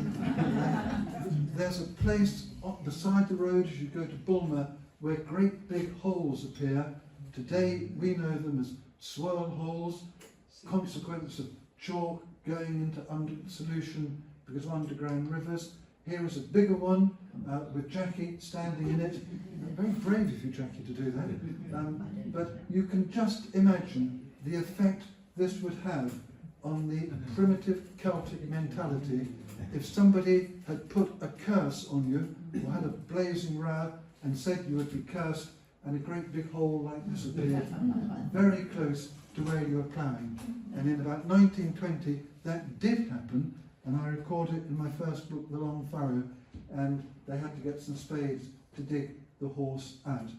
There's a place beside the road as you go to Bulmer where great big holes appear. Today we know them as swirl holes, consequence of chalk going into solution because of underground rivers. Here is a bigger one with Jackie standing in it. Very brave of you, Jackie, to do that. But you can just imagine the effect this would have on the primitive Celtic mentality if somebody had put a curse on you or had a blazing row and said you would be cursed, and a great big hole like this appeared very close to where you were ploughing. And in about 1920 that did happen, and I record it in my first book, The Long Furrow, and they had to get some spades to dig the horse out.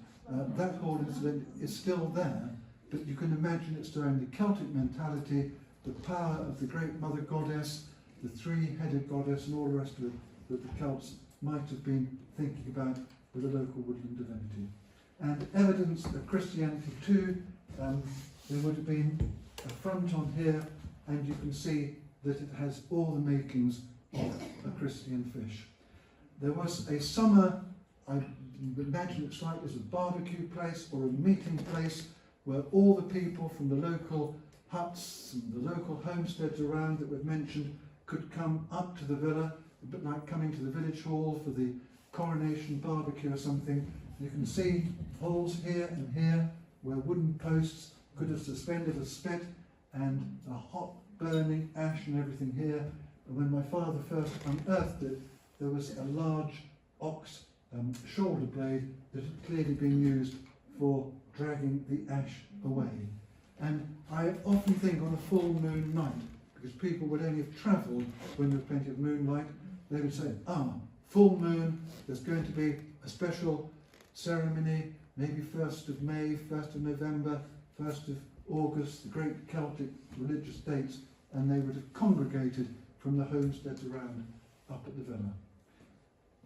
That hole incident is still there, but you can imagine it's during the Celtic mentality, the power of the great mother goddess, the three-headed goddess, and all the rest of it that the Celts might have been thinking about with a local woodland divinity. And evidence of Christianity too, there would have been a front on here, and you can see that it has all the makings of a Christian fish. There was a summer, I imagine it's like as a barbecue place or a meeting place where all the people from the local huts and the local homesteads around that we've mentioned could come up to the villa, a bit like coming to the village hall for the coronation barbecue or something. You can see holes here and here where wooden posts could have suspended a spit, and a hot burning ash and everything here. And when my father first unearthed it, there was a large ox shoulder blade that had clearly been used for dragging the ash away. And I often think on a full moon night, because people would only have travelled when there was plenty of moonlight, they would say, full moon, there's going to be a special ceremony, maybe 1st of May, 1st of November, 1st of August, the great Celtic religious dates, and they would have congregated from the homesteads around up at the villa.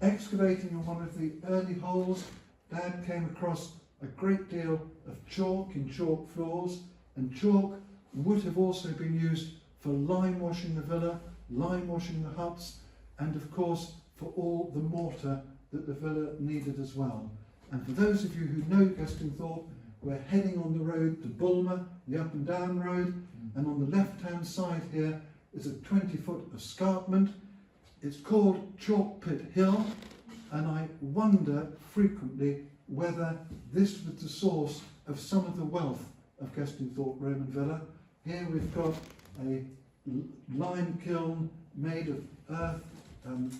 Excavating in one of the early holes, Dad came across a great deal of chalk in chalk floors, and chalk would have also been used for lime washing the villa, lime washing the huts, and of course for all the mortar that the villa needed as well. And for those of you who know Gestingthorpe, we're heading on the road to Bulmer, the up and down road, and on the left hand side here is a 20-foot escarpment. It's called Chalk Pit Hill, and I wonder frequently whether this was the source of some of the wealth of Gestingthorpe Roman Villa. Here we've got a lime kiln made of earth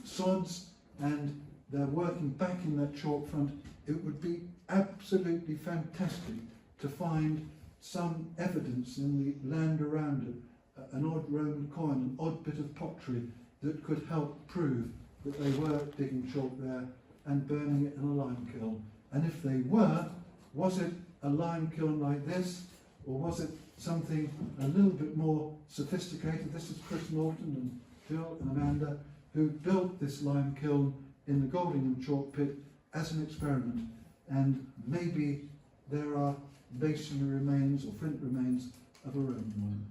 sods, and they're working back in that chalk front. It would be absolutely fantastic to find some evidence in the land around it, an odd Roman coin, an odd bit of pottery that could help prove that they were digging chalk there and burning it in a lime kiln. And if they were, was it a lime kiln like this, or was it something a little bit more sophisticated? This is Chris Norton and Phil and Amanda, who built this lime kiln in the Goldingham chalk pit as an experiment, and maybe there are masonry remains or flint remains of a Roman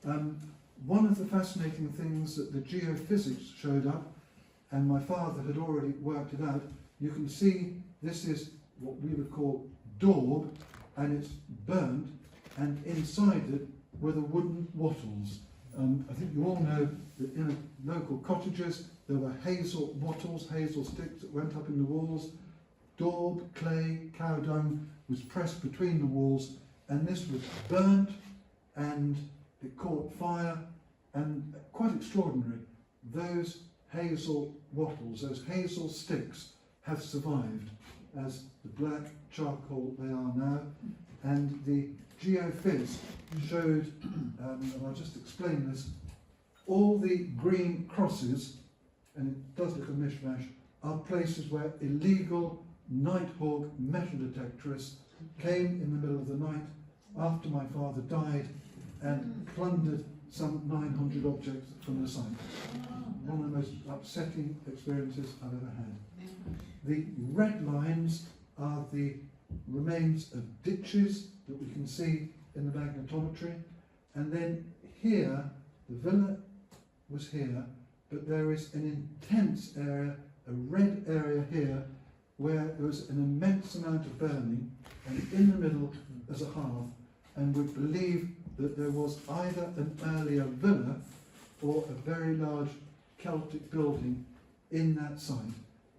one. One of the fascinating things that the geophysics showed up, and my father had already worked it out, you can see this is what we would call daub, and it's burnt, and inside it were the wooden wattles. I think you all know that in local cottages there were hazel wattles, hazel sticks that went up in the walls. Daub, clay, cow dung was pressed between the walls, and this was burnt and it caught fire, and quite extraordinary, those hazel wattles, those hazel sticks have survived as the black charcoal they are now. And the geophys showed, and I'll just explain this, all the green crosses, and it does look a mishmash, are places where illegal Nighthawk metal detectorists came in the middle of the night after my father died and plundered some 900 objects from the site. One of the most upsetting experiences I've ever had. The red lines are the remains of ditches that we can see in the magnetometry, and then here, the villa was here, but there is an intense area, a red area here, where there was an immense amount of burning, and in the middle as a hearth, and we believe that there was either an earlier villa or a very large Celtic building in that site.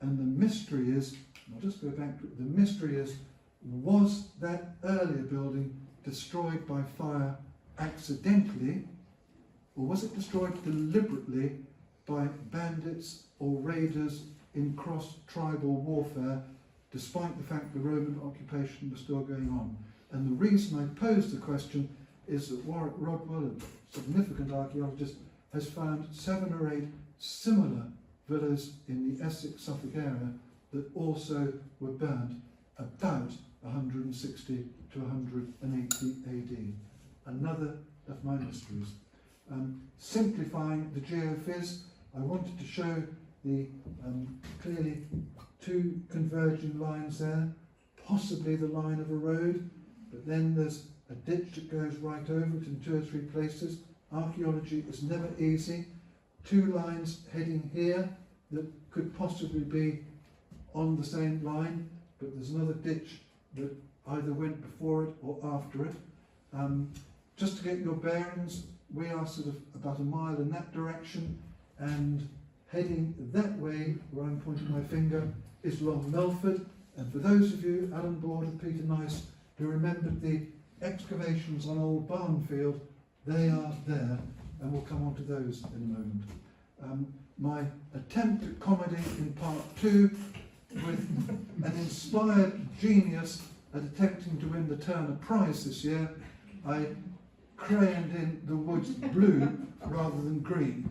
And the mystery is, I'll just go back to it, the mystery is, was that earlier building destroyed by fire accidentally, or was it destroyed deliberately by bandits or raiders in cross-tribal warfare, despite the fact the Roman occupation was still going on? And the reason I posed the question is that Warwick Rodwell, a significant archaeologist, has found 7 or 8 similar villas in the Essex-Suffolk area that also were burnt about 160 to 180 AD. Another of my mysteries. Simplifying the geophys, I wanted to show the clearly 2 converging lines there, possibly the line of a road, but then there's a ditch that goes right over it in 2 or 3 places. Archaeology is never easy. 2 lines heading here that could possibly be on the same line, but there's another ditch that either went before it or after it. Just to get your bearings, we are sort of about a mile in that direction, and heading that way, where I'm pointing my finger, is Long Melford. And for those of you, Alan Board and Peter Nice, who remembered the excavations on Old Barnfield, they are there, and we'll come on to those in a moment. My attempt at comedy in part 2, with an inspired genius at attempting to win the Turner Prize this year, I crayoned in the woods blue rather than green.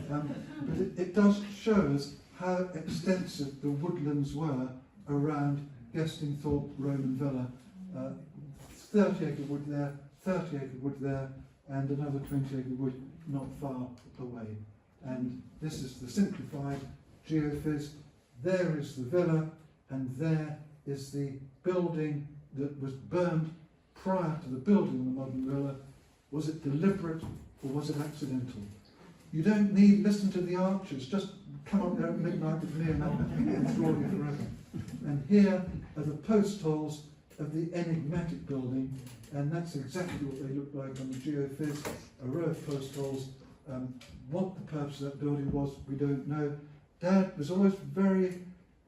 But it does show us how extensive the woodlands were around Gestingthorpe Roman Villa. 30 acre wood there, 30 acre wood there, and another 20 acre wood not far away. And this is the simplified geophys. There is the villa, and there is the building that was burned prior to the building of the modern villa. Was it deliberate or was it accidental? You don't need listen to the archers, just come up there at midnight with me and I'll enthrall you forever. And here are the post holes of the enigmatic building, and that's exactly what they look like on the geophys, a row of post holes. What the purpose of that building was, we don't know, Dad was always very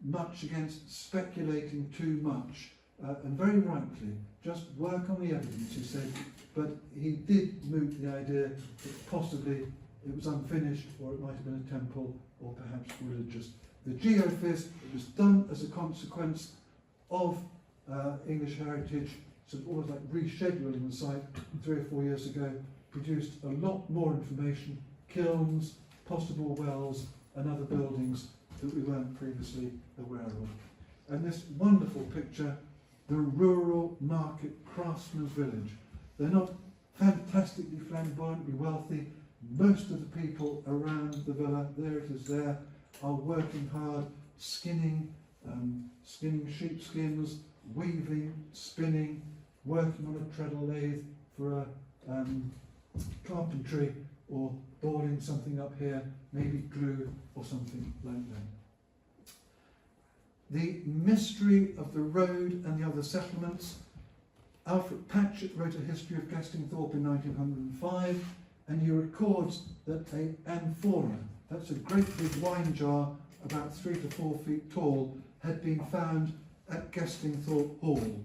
much against speculating too much, and very rightly, just work on the evidence, he said, but he did moot the idea that possibly it was unfinished, or it might have been a temple, or perhaps religious. The geophys, it was done as a consequence of English heritage, sort of almost like rescheduling the site 3 or 4 years ago, produced a lot more information, kilns, possible wells, and other buildings that we weren't previously aware of. And this wonderful picture, the rural market craftsman's village. They're not fantastically flamboyantly wealthy. Most of the people around the villa, there it is there, are working hard, skinning sheepskins, weaving, spinning, working on a treadle lathe for a carpentry, or boarding something up here, maybe glue or something like that. The mystery of the road and the other settlements. Alfred Patchett wrote a history of Gestingthorpe in 1905, and he records that an amphora, that's a great big wine jar about 3 to 4 feet tall, had been found at Gestingthorpe Hall.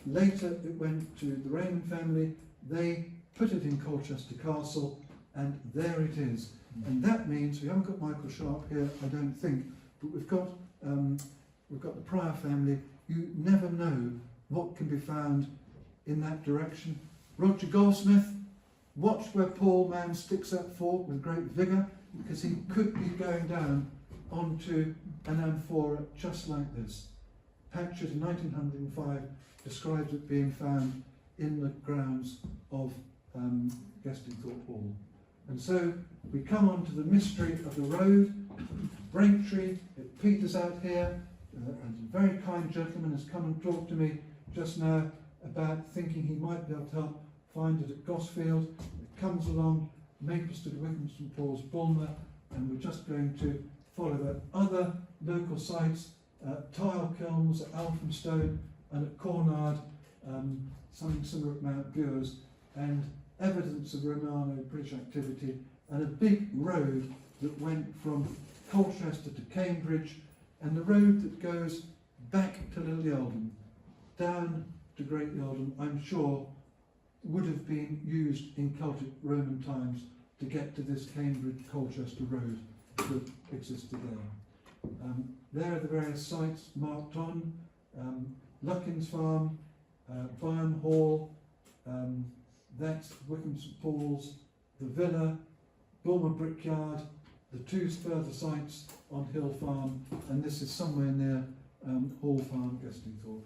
Later it went to the Raymond family, they put it in Colchester Castle, and there it is. And that means, we haven't got Michael Sharp here, I don't think, but we've got the Pryor family. You never know what can be found in that direction. Roger Goldsmith, watch where Paul Mann sticks that fork with great vigour, because he could be going down onto an amphora just like this. Patchett in 1905 describes it being found in the grounds of Gestingthorpe Hall. And so we come on to the mystery of the road. Braintree, it peters out here, and a very kind gentleman has come and talked to me just now about thinking he might be able to help find it at Gosfield. It comes along Maplestead, Wickham, St Paul's, Bulmer, and we're just going to follow that. Other local sites, tile kilns at Alphenstone and at Cornard, something similar at Mount Bures, and evidence of Romano British activity, and a big road that went from Colchester to Cambridge, and the road that goes back to Little Yeldon, down to Great Yeldon, I'm sure would have been used in Celtic Roman times to get to this Cambridge-Colchester road that existed there. There are the various sites marked on, Luckins Farm, Byam Hall, that's Wickham St Paul's, the Villa, Bulmer Brickyard, the 2 further sites on Hill Farm, and this is somewhere near Hall Farm, Gestingthorpe.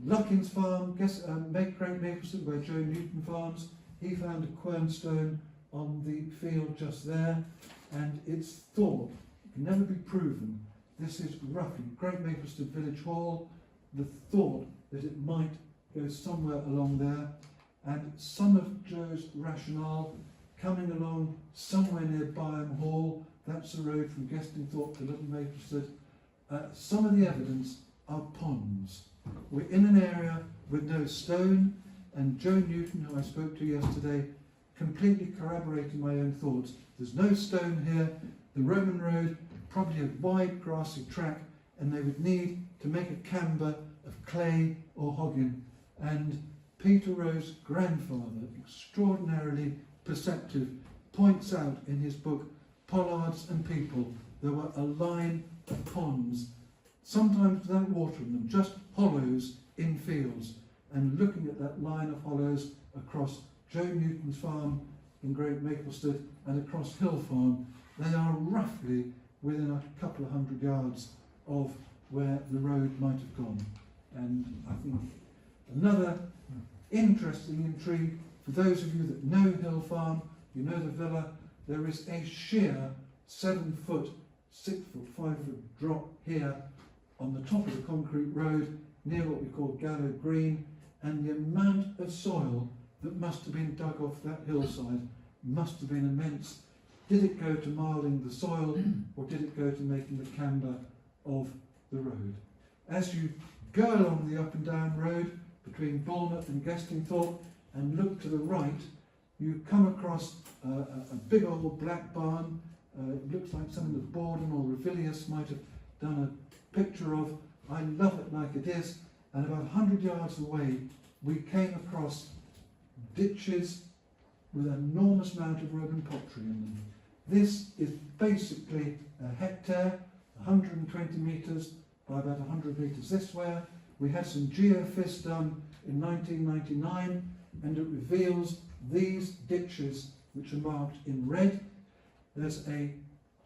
Luckins Farm, Great Maplestead, where Joe Newton farms. He found a quernstone on the field just there, and it's thought, it can never be proven, this is roughly Great Maplestead Village Hall, the thought that it might go somewhere along there, and some of Joe's rationale coming along somewhere near Byam Hall, that's the road from Gestingthorpe to Little Maplestead. Some of the evidence are ponds. We're in an area with no stone, and Joe Newton, who I spoke to yesterday, completely corroborated my own thoughts. There's no stone here. The Roman road, probably a wide grassy track, and they would need to make a camber of clay or hoggin. And Peter Rowe's grandfather, extraordinarily perceptive, points out in his book Pollards and People, there were a line of ponds, sometimes without water in them, just hollows in fields. And looking at that line of hollows across Joe Newton's farm in Great Maplestead and across Hill Farm, they are roughly within a couple of 100 yards of where the road might have gone. And I think another interesting intrigue, for those of you that know Hill Farm, you know the villa, there is a sheer 7 foot, 6 foot, 5 foot drop here on the top of the concrete road near what we call Gallow Green, and the amount of soil that must have been dug off that hillside must have been immense. Did it go to marling the soil, or did it go to making the camber of the road? As you go along the up and down road between Bulmer and Gestingthorpe and look to the right, you come across a big old black barn, It looks like something that Borden or Revilius might have done a picture of. I love it like it is. And about 100 yards away, we came across ditches with an enormous amount of Roman pottery in them. This is basically a hectare, 120 metres by about 100 metres this way. We had some geophys done in 1999, and it reveals these ditches which are marked in red. There's a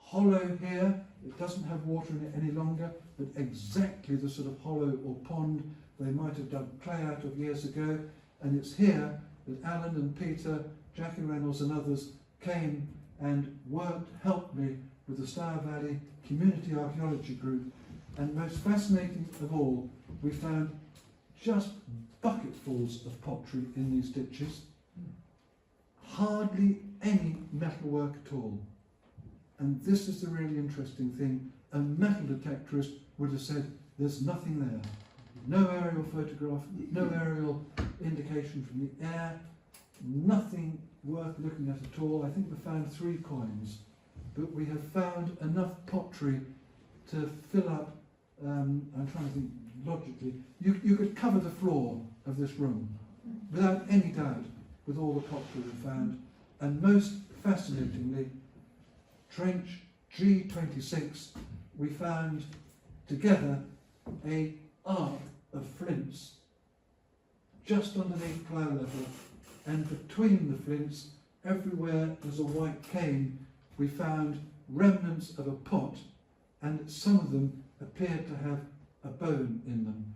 hollow here. It doesn't have water in it any longer, but exactly the sort of hollow or pond they might have dug clay out of years ago. And it's here that Alan and Peter, Jackie Reynolds and others came and helped me with the Stour Valley Community Archaeology Group. And most fascinating of all, we found just bucketfuls of pottery in these ditches. Hardly any metalwork at all. And this is the really interesting thing. A metal detectorist would have said there's nothing there. No aerial photograph, no aerial indication from the air, nothing worth looking at at all. I think we found 3 coins, but we have found enough pottery to fill up, I'm trying to think logically, you could cover the floor of this room without any doubt with all the pottery we found. And most fascinatingly, trench G26, we found together a arc of flints just underneath plough level, and between the flints, everywhere there's a white cane, we found remnants of a pot, and some of them appeared to have a bone in them,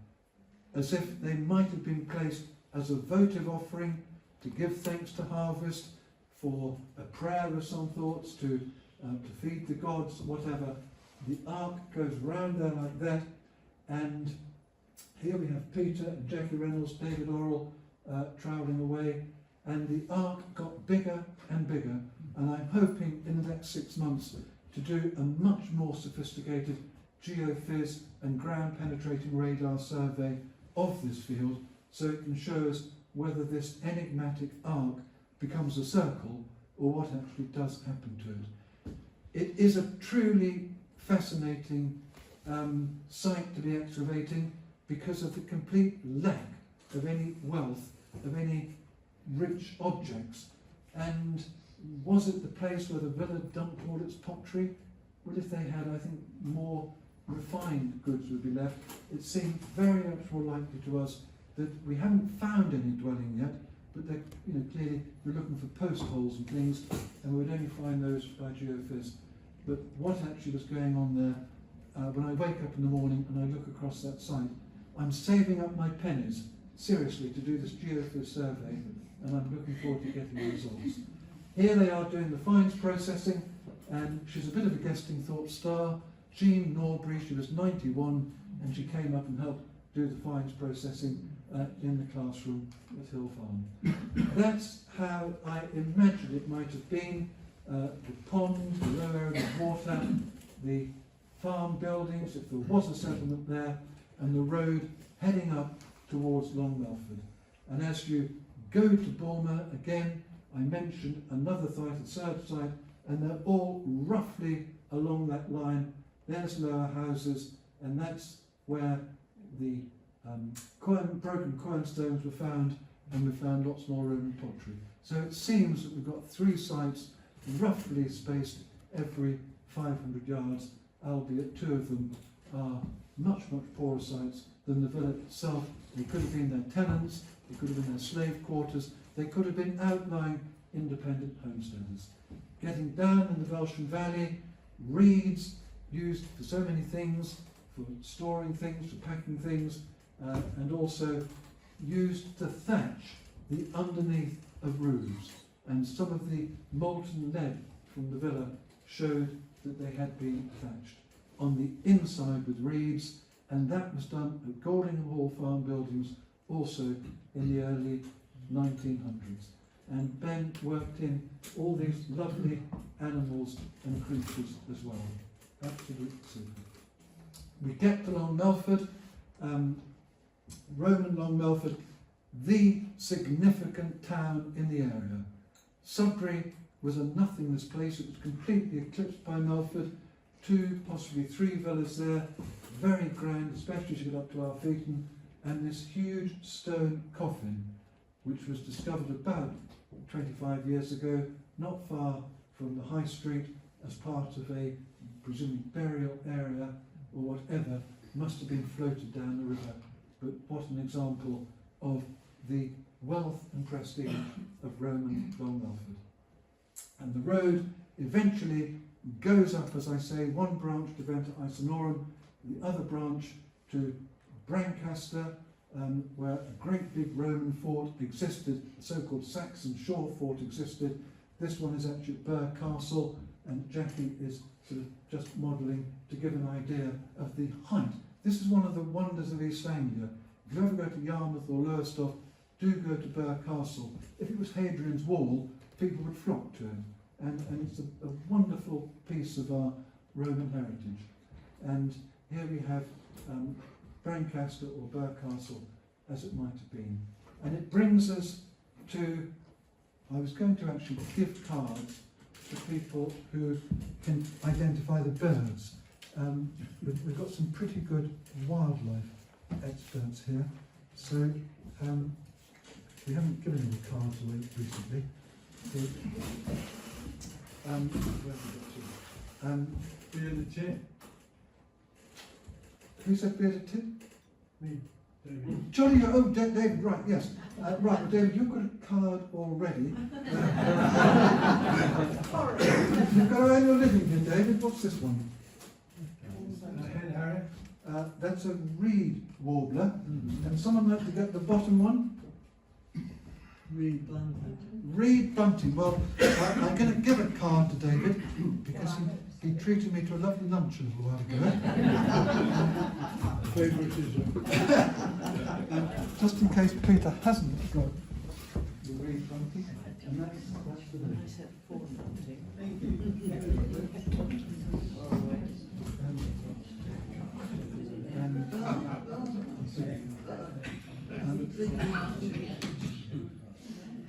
as if they might have been placed as a votive offering to give thanks to harvest, for a prayer of some thoughts, to feed the gods, whatever. The ark goes round there like that, and here we have Peter and Jackie Reynolds, David Orrell travelling away, and the ark got bigger and bigger, and I'm hoping in the next 6 months to do a much more sophisticated geophys and ground penetrating radar survey of this field, so it can show us whether this enigmatic arc becomes a circle or what actually does happen to it. It is a truly fascinating site to be excavating because of the complete lack of any wealth, of any rich objects. And was it the place where the villa dumped all its pottery? Well, if they had, I think, more refined goods would be left. It seemed very much more likely to us that we haven't found any dwelling yet, but they, clearly we're looking for post holes and things, and we would only find those by geophys. But what actually was going on there, when I wake up in the morning and I look across that site, I'm saving up my pennies, seriously, to do this geophys survey, and I'm looking forward to getting the results. Here they are doing the fines processing, and she's a bit of a Gestingthorpe star. Jean Norbury, she was 91, and she came up and helped do the fines processing in the classroom at Hill Farm. That's how I imagine it might have been. The pond, the low area of water, the farm buildings, if there was a settlement there, and the road heading up towards Long Melford. And as you go to Bulmer, again, I mentioned another site, a third site, and they're all roughly along that line. There's lower houses, and that's where the broken cornerstones were found, and we found lots more Roman pottery. So it seems that we've got 3 sites roughly spaced every 500 yards, albeit 2 of them are much, much poorer sites than the villa itself. They could have been their tenants, they could have been their slave quarters, they could have been outlying independent homesteaders. Getting down in the Welsham Valley, reeds used for so many things, for storing things, for packing things, and also used to thatch the underneath of roofs. And some of the molten lead from the villa showed that they had been thatched on the inside with reeds, and that was done at Goldingham Hall farm buildings also in the early 1900s. And Ben worked in all these lovely animals and creatures as well. Absolutely super. We get to Long Melford, Roman Long Melford, the significant town in the area. Sudbury was a nothingness place. It was completely eclipsed by Melford. 2, possibly 3 villas there, very grand, especially as you get up to our feet, and this huge stone coffin, which was discovered about 25 years ago, not far from the High Street, as part of a presumably burial area or whatever, must have been floated down the river. But what an example of the wealth and prestige of Roman Long Melford. And the road eventually goes up, as I say, one branch to Venta Icenorum, the other branch to Brancaster, where a great big Roman fort existed, the so-called Saxon Shore Fort existed. This one is actually at Burgh Castle, and Jackie is sort of just modelling to give an idea of the height. This is one of the wonders of East Anglia. If you ever go to Yarmouth or Lowestoft, do go to Burgh Castle. If it was Hadrian's Wall, people would flock to it. And it's a wonderful piece of our Roman heritage. And here we have Brancaster or Burgh Castle, as it might have been. And it brings us to, I was going to actually give cards to people who can identify the birds. We've got some pretty good wildlife experts here. So we haven't given any cards away recently. So, where have we got to? Bearded tit. Who said bearded tit? Me. David. Johnny, oh, David, right, yes. Right, well, David, you've got a card already. You've got an annual living here, David. What's this one? Hen Harry. That's a reed warbler. And someone like to get the bottom one? Reed Blanford. Reed Bunting. Well, I'm going to give a card to David because he treated me to a lovely lunch a little while ago. Favouritism. Just in case Peter hasn't got the Reed Bunting. And that's the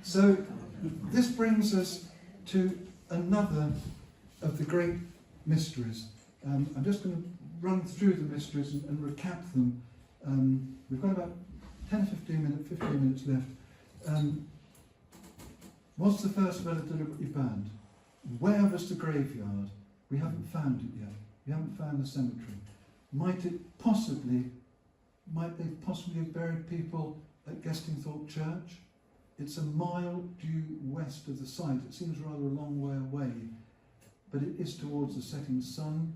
So this brings us to another of the great mysteries. I'm just going to run through the mysteries and recap them. We've got about 10 or 15 minutes left. Was the first villa deliberately burned? Where was the graveyard? We haven't found it yet. We haven't found the cemetery. Might they possibly have buried people at Gestingthorpe Church? It's a mile due west of the site. It seems rather a long way away, but it is towards the setting sun.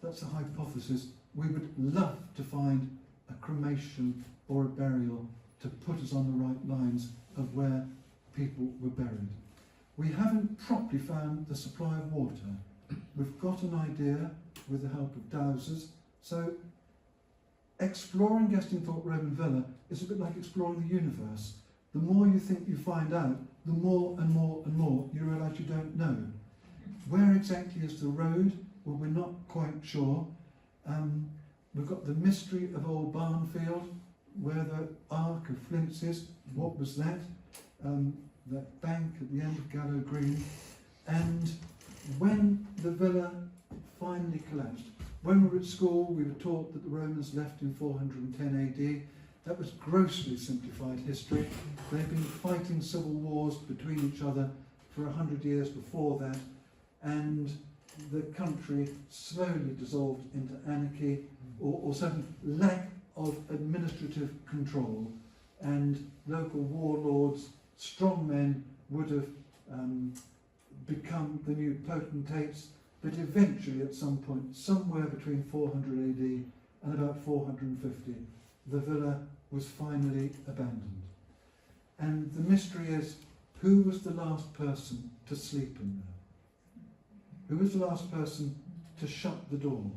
That's a hypothesis. We would love to find a cremation or a burial to put us on the right lines of where people were buried. We haven't properly found the supply of water. We've got an idea with the help of dowsers. So exploring Gestingthorpe Roman Villa is a bit like exploring the universe. The more you think you find out, the more and more and more you realise you don't know. Where exactly is the road? Well, we're not quite sure. We've got the mystery of Old Barnfield, where the Ark of Flints is. What was that? That bank at the end of Gallow Green. And when the villa finally collapsed. When we were at school, we were taught that the Romans left in 410 AD. That was grossly simplified history. They'd been fighting civil wars between each other for 100 years before that, and the country slowly dissolved into anarchy or certain lack of administrative control, and local warlords, strong men, would have become the new potentates, but eventually at some point, somewhere between 400 AD and about 450, the villa was finally abandoned. And the mystery is, who was the last person to sleep in there? Who was the last person to shut the door?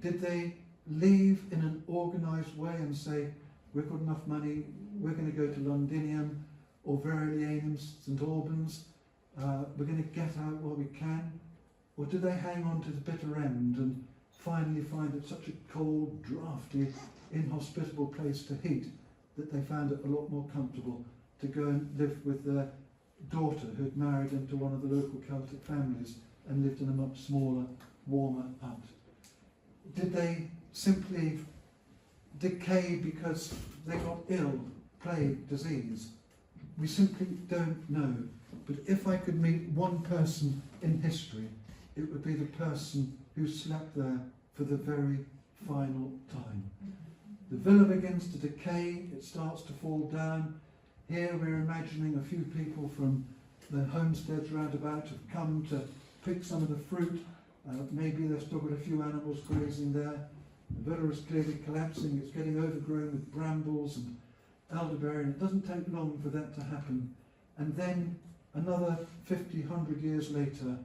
Did they leave in an organised way and say, we've got enough money, we're going to go to Londinium or Verulamium, St Albans, we're going to get out while we can? Or did they hang on to the bitter end and finally find it such a cold, draughty, inhospitable place to heat that they found it a lot more comfortable to go and live with their daughter who had married into one of the local Celtic families and lived in a much smaller, warmer hut. Did they simply decay because they got ill, plague, disease? We simply don't know. But if I could meet one person in history, it would be the person who slept there for the very final time. The villa begins to decay, it starts to fall down. Here we're imagining a few people from the homesteads roundabout have come to pick some of the fruit. Maybe they've still got a few animals grazing there. The villa is clearly collapsing, it's getting overgrown with brambles and elderberry, and it doesn't take long for that to happen. And then another 50, 100 years later,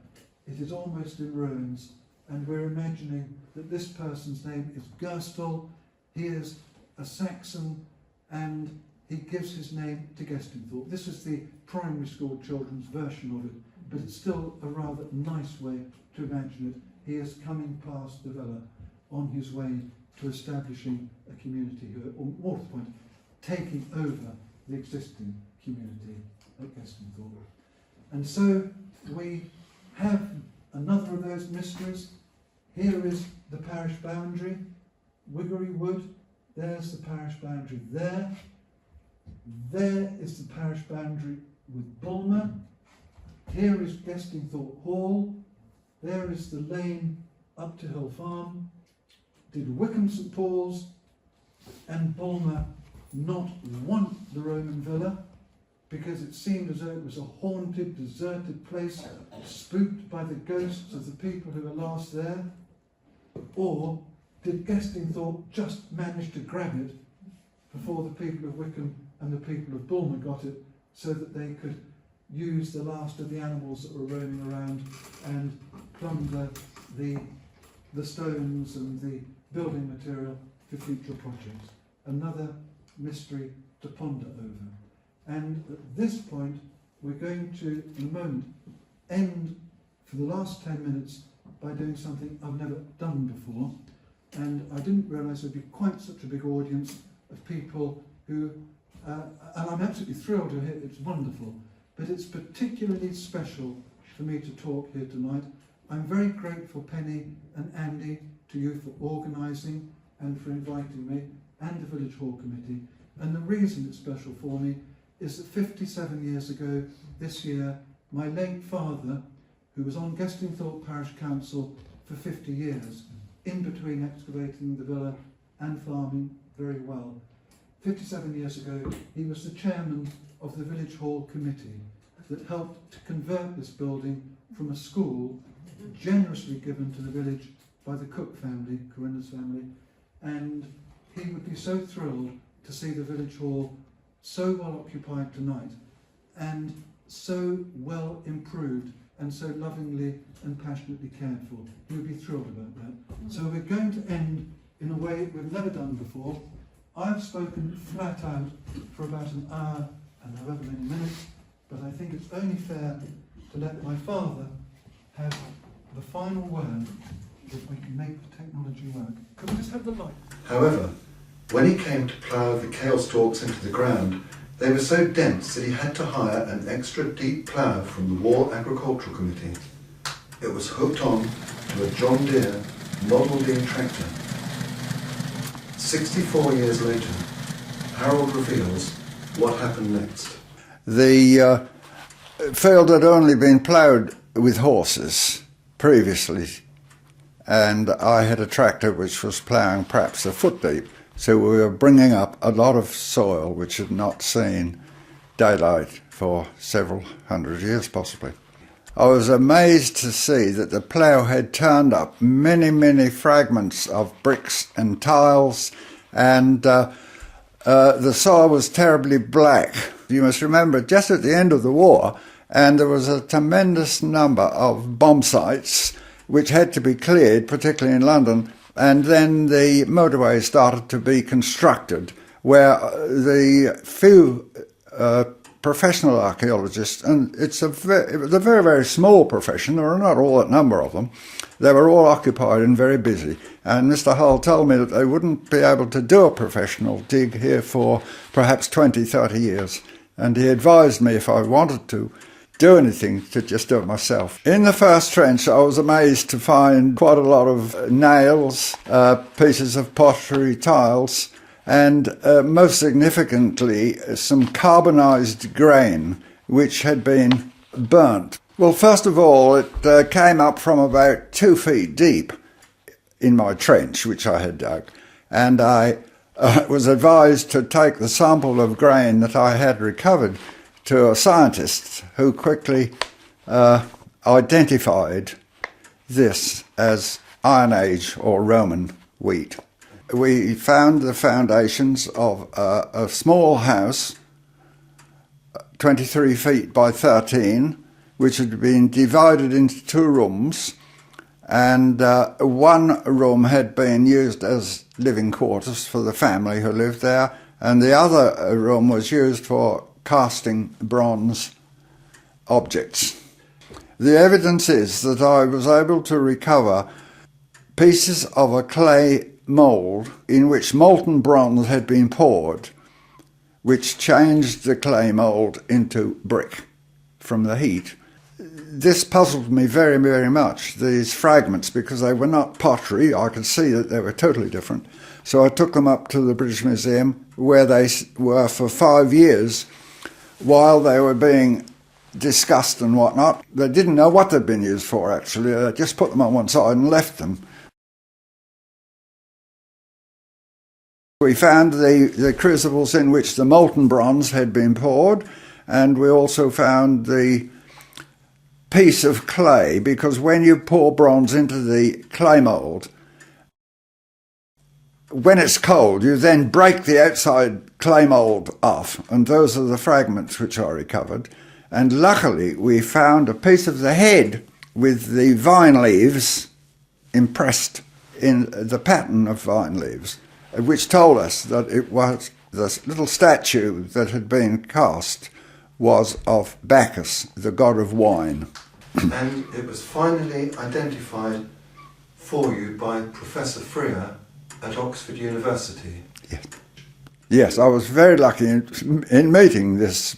it is almost in ruins, and we're imagining that this person's name is Gerstel. He is a Saxon, and he gives his name to Gestingthorpe. This is the primary school children's version of it, but it's still a rather nice way to imagine it. He is coming past the villa on his way to establishing a community here, or more to the point, taking over the existing community at Gestingthorpe. And so we have another of those mysteries. Here is the parish boundary, Wiggery Wood. There's the parish boundary there. There is the parish boundary with Bulmer. Here is Gestingthorpe Hall. There is the lane up to Hill Farm. Did Wickham St Paul's and Bulmer not want the Roman villa because it seemed as though it was a haunted, deserted place, spooked by the ghosts of the people who were last there? Or did Gestingthorpe just manage to grab it before the people of Wickham and the people of Bulmer got it, so that they could use the last of the animals that were roaming around and plunder the stones and the building material for future projects? Another mystery to ponder over. And at this point, we're going to, in a moment, end for the last 10 minutes by doing something I've never done before. And I didn't realise there'd be quite such a big audience of people who, and I'm absolutely thrilled to hear, it's wonderful, but it's particularly special for me to talk here tonight. I'm very grateful, Penny and Andy, to you for organising and for inviting me, and the Village Hall Committee. And the reason it's special for me is that 57 years ago this year, my late father, who was on Gestingthorpe Parish Council for 50 years, in between excavating the villa and farming very well. 57 years ago, he was the chairman of the Village Hall Committee that helped to convert this building from a school generously given to the village by the Cook family, Corinna's family, and he would be so thrilled to see the Village Hall so well occupied tonight and so well improved and so lovingly and passionately cared for. He would be thrilled about that. So we're going to end in a way we've never done before. I've spoken flat out for about an hour and however many minutes, but I think it's only fair to let my father have the final word, if we can make the technology work. Could we just have the light? However, when he came to plough the kale stalks into the ground, they were so dense that he had to hire an extra deep plough from the War Agricultural Committee. It was hooked on to a John Deere Model D tractor. 64 years later, Harold reveals what happened next. The field had only been ploughed with horses previously, and I had a tractor which was ploughing perhaps a foot deep. So we were bringing up a lot of soil which had not seen daylight for several hundred years possibly. I was amazed to see that the plough had turned up many, many fragments of bricks and tiles, and the soil was terribly black. You must remember, just at the end of the war, and there was a tremendous number of bomb sites which had to be cleared, particularly in London, and then the motorway started to be constructed, where the few professional archaeologists, and it was a very, very small profession, there were not all that number of them, they were all occupied and very busy. And Mr. Hull told me that they wouldn't be able to do a professional dig here for perhaps 20, 30 years. And he advised me, if I wanted to do anything to just do it myself. In the first trench, I was amazed to find quite a lot of nails, pieces of pottery, tiles, and most significantly, some carbonised grain which had been burnt. Well, first of all, it came up from about 2 feet deep in my trench, which I had dug, and I was advised to take the sample of grain that I had recovered to a scientist who quickly identified this as Iron Age or Roman wheat. We found the foundations of a small house, 23 feet by 13, which had been divided into 2 rooms, and one room had been used as living quarters for the family who lived there, and the other room was used for casting bronze objects. The evidence is that I was able to recover pieces of a clay mould in which molten bronze had been poured, which changed the clay mould into brick from the heat. This puzzled me very, very much, these fragments, because they were not pottery. I could see that they were totally different. So I took them up to the British Museum, where they were for 5 years while they were being discussed and whatnot. They didn't know what they'd been used for, actually. They just put them on one side and left them. We found the crucibles in which the molten bronze had been poured, and we also found the piece of clay, because when you pour bronze into the clay mould, when it's cold, you then break the outside clay mould off, and those are the fragments which I recovered. And luckily, we found a piece of the head with the vine leaves impressed in the pattern of vine leaves, which told us that it was the little statue that had been cast was of Bacchus, the god of wine. And it was finally identified for you by Professor Freer at Oxford University. Yes, yes, I was very lucky in meeting this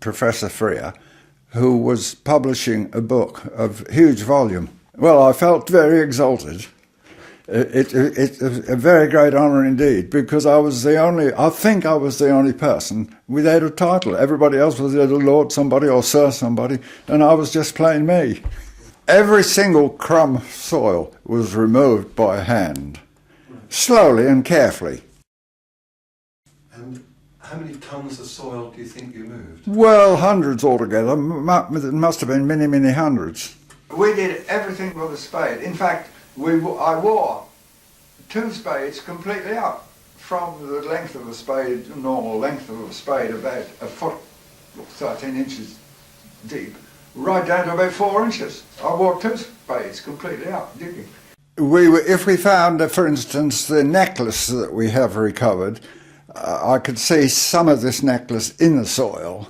Professor Freer, who was publishing a book of huge volume. Well, I felt very exalted. It's a very great honour indeed, because I think I was the only person without a title. Everybody else was either Lord somebody or Sir somebody, and I was just plain me. Every single crumb of soil was removed by hand, slowly and carefully. And how many tons of soil do you think you moved? Well, hundreds altogether. It must have been many, many hundreds. We did everything with a spade. In fact, I wore 2 spades completely up, from the length of a spade, normal length of a spade, about a foot, 13 inches deep, right down to about 4 inches. I wore 2 spades completely up, digging. If we found, for instance, the necklace that we have recovered, I could see some of this necklace in the soil.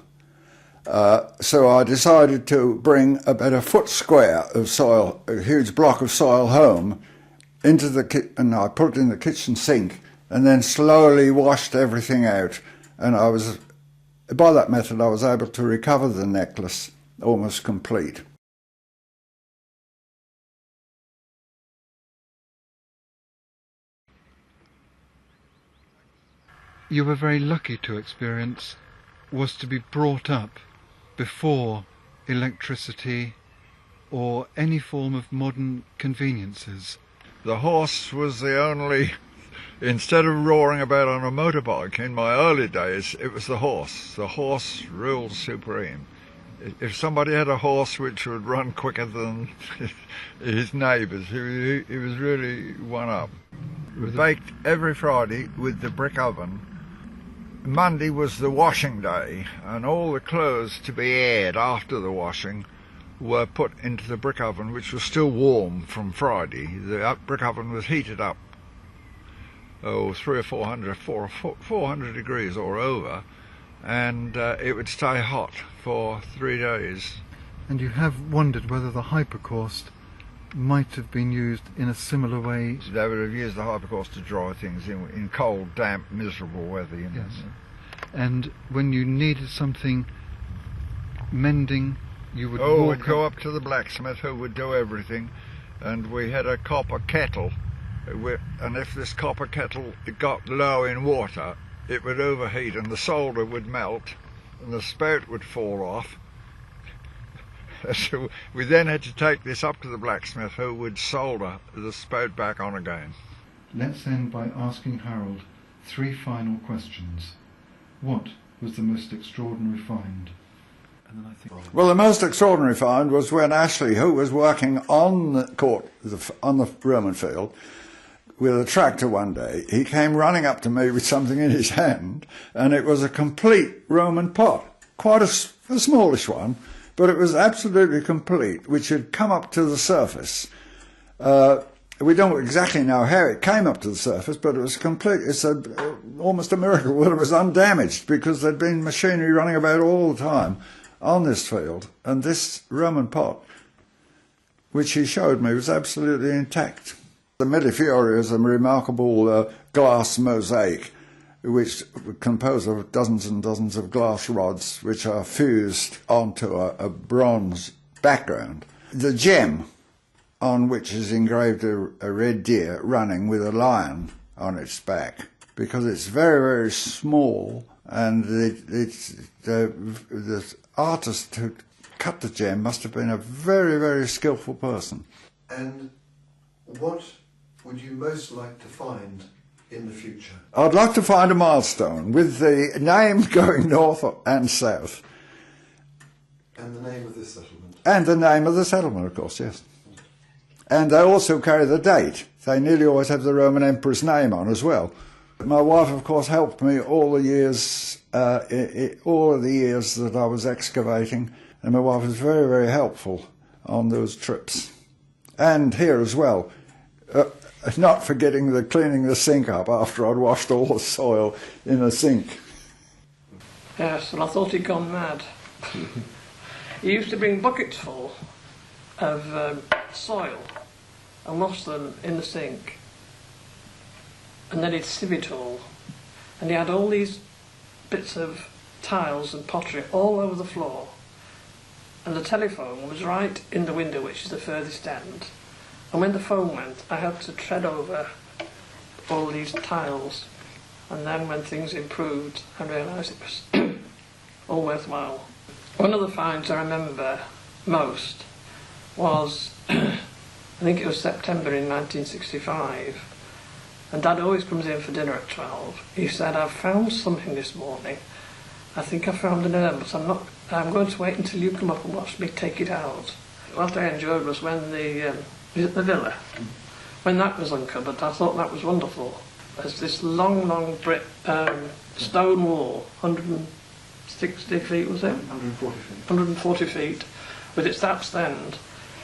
So I decided to bring about a foot square of soil, a huge block of soil home, into the kitchen, and I put it in the kitchen sink, and then slowly washed everything out. And by that method, I was able to recover the necklace almost complete. You were very lucky to experience was to be brought up before electricity or any form of modern conveniences. The horse was the only, instead of roaring about on a motorbike in my early days, it was the horse. The horse ruled supreme. If somebody had a horse which would run quicker than his neighbours, he was really one up. We baked every Friday with the brick oven. Monday was the washing day, and all the clothes to be aired after the washing were put into the brick oven, which was still warm from Friday. The brick oven was heated up, 300 or 400 degrees or over, and it would stay hot for 3 days. And you have wondered whether the hypocaust might have been used in a similar way. They would have used the hypocaust to dry things in cold, damp, miserable weather. Yes. And when you needed something mending You would Oh, walk we'd go up to the blacksmith who would do everything, and we had a copper kettle. And if this copper kettle got low in water, it would overheat and the solder would melt and the spout would fall off. So we then had to take this up to the blacksmith who would solder the spout back on again. Let's end by asking Harold 3 final questions. What was the most extraordinary find? And then I think... Well, the most extraordinary find was when Ashley, who was working on the court, on the Roman field, with a tractor one day, he came running up to me with something in his hand, and it was a complete Roman pot, quite a smallish one, but it was absolutely complete, which had come up to the surface. We don't exactly know how it came up to the surface, but it was complete. It's almost a miracle that it was undamaged, because there'd been machinery running about all the time on this field, and this Roman pot, which he showed me, was absolutely intact. The Millefiori is a remarkable glass mosaic, which composed of dozens and dozens of glass rods, which are fused onto a bronze background. The gem on which is engraved a red deer running with a lion on its back, because it's very, very small, and the artist who cut the gem must have been a very, very skillful person. And what would you most like to find in the future? I'd like to find a milestone with the name going north and south. And the name of this settlement? And the name of the settlement, of course, yes. And they also carry the date. They nearly always have the Roman emperor's name on as well. My wife, of course, helped me all the years, all of the years that I was excavating, and my wife was very, very helpful on those trips. And here as well, not forgetting cleaning the sink up after I'd washed all the soil in the sink. Yes, and I thought he'd gone mad. He used to bring buckets full of soil and wash them in the sink, and then he'd sieve it all, and he had all these bits of tiles and pottery all over the floor, and the telephone was right in the window, which is the furthest end, and when the phone went I had to tread over all these tiles, and then when things improved I realised it was all worthwhile. One of the finds I remember most was I think it was September in 1965, and Dad always comes in for dinner at 12. He said, "I've found something this morning. I think I found an urn, but I'm going to wait until you come up and watch me take it out." What I enjoyed was when the villa, when that was uncovered. I thought that was wonderful. There's this long brick stone wall, 160 feet was it? 140 feet. 140 feet, with its thatched end,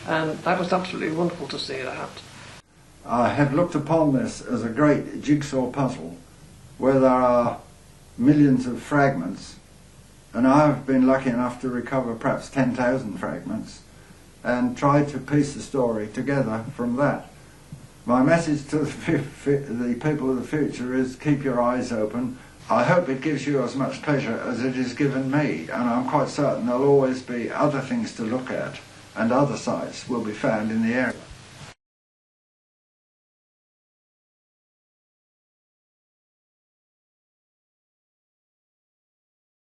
and that was absolutely wonderful to see that. I have looked upon this as a great jigsaw puzzle where there are millions of fragments, and I've been lucky enough to recover perhaps 10,000 fragments and try to piece the story together from that. My message to the people of the future is keep your eyes open. I hope it gives you as much pleasure as it has given me, and I'm quite certain there'll always be other things to look at, and other sites will be found in the area.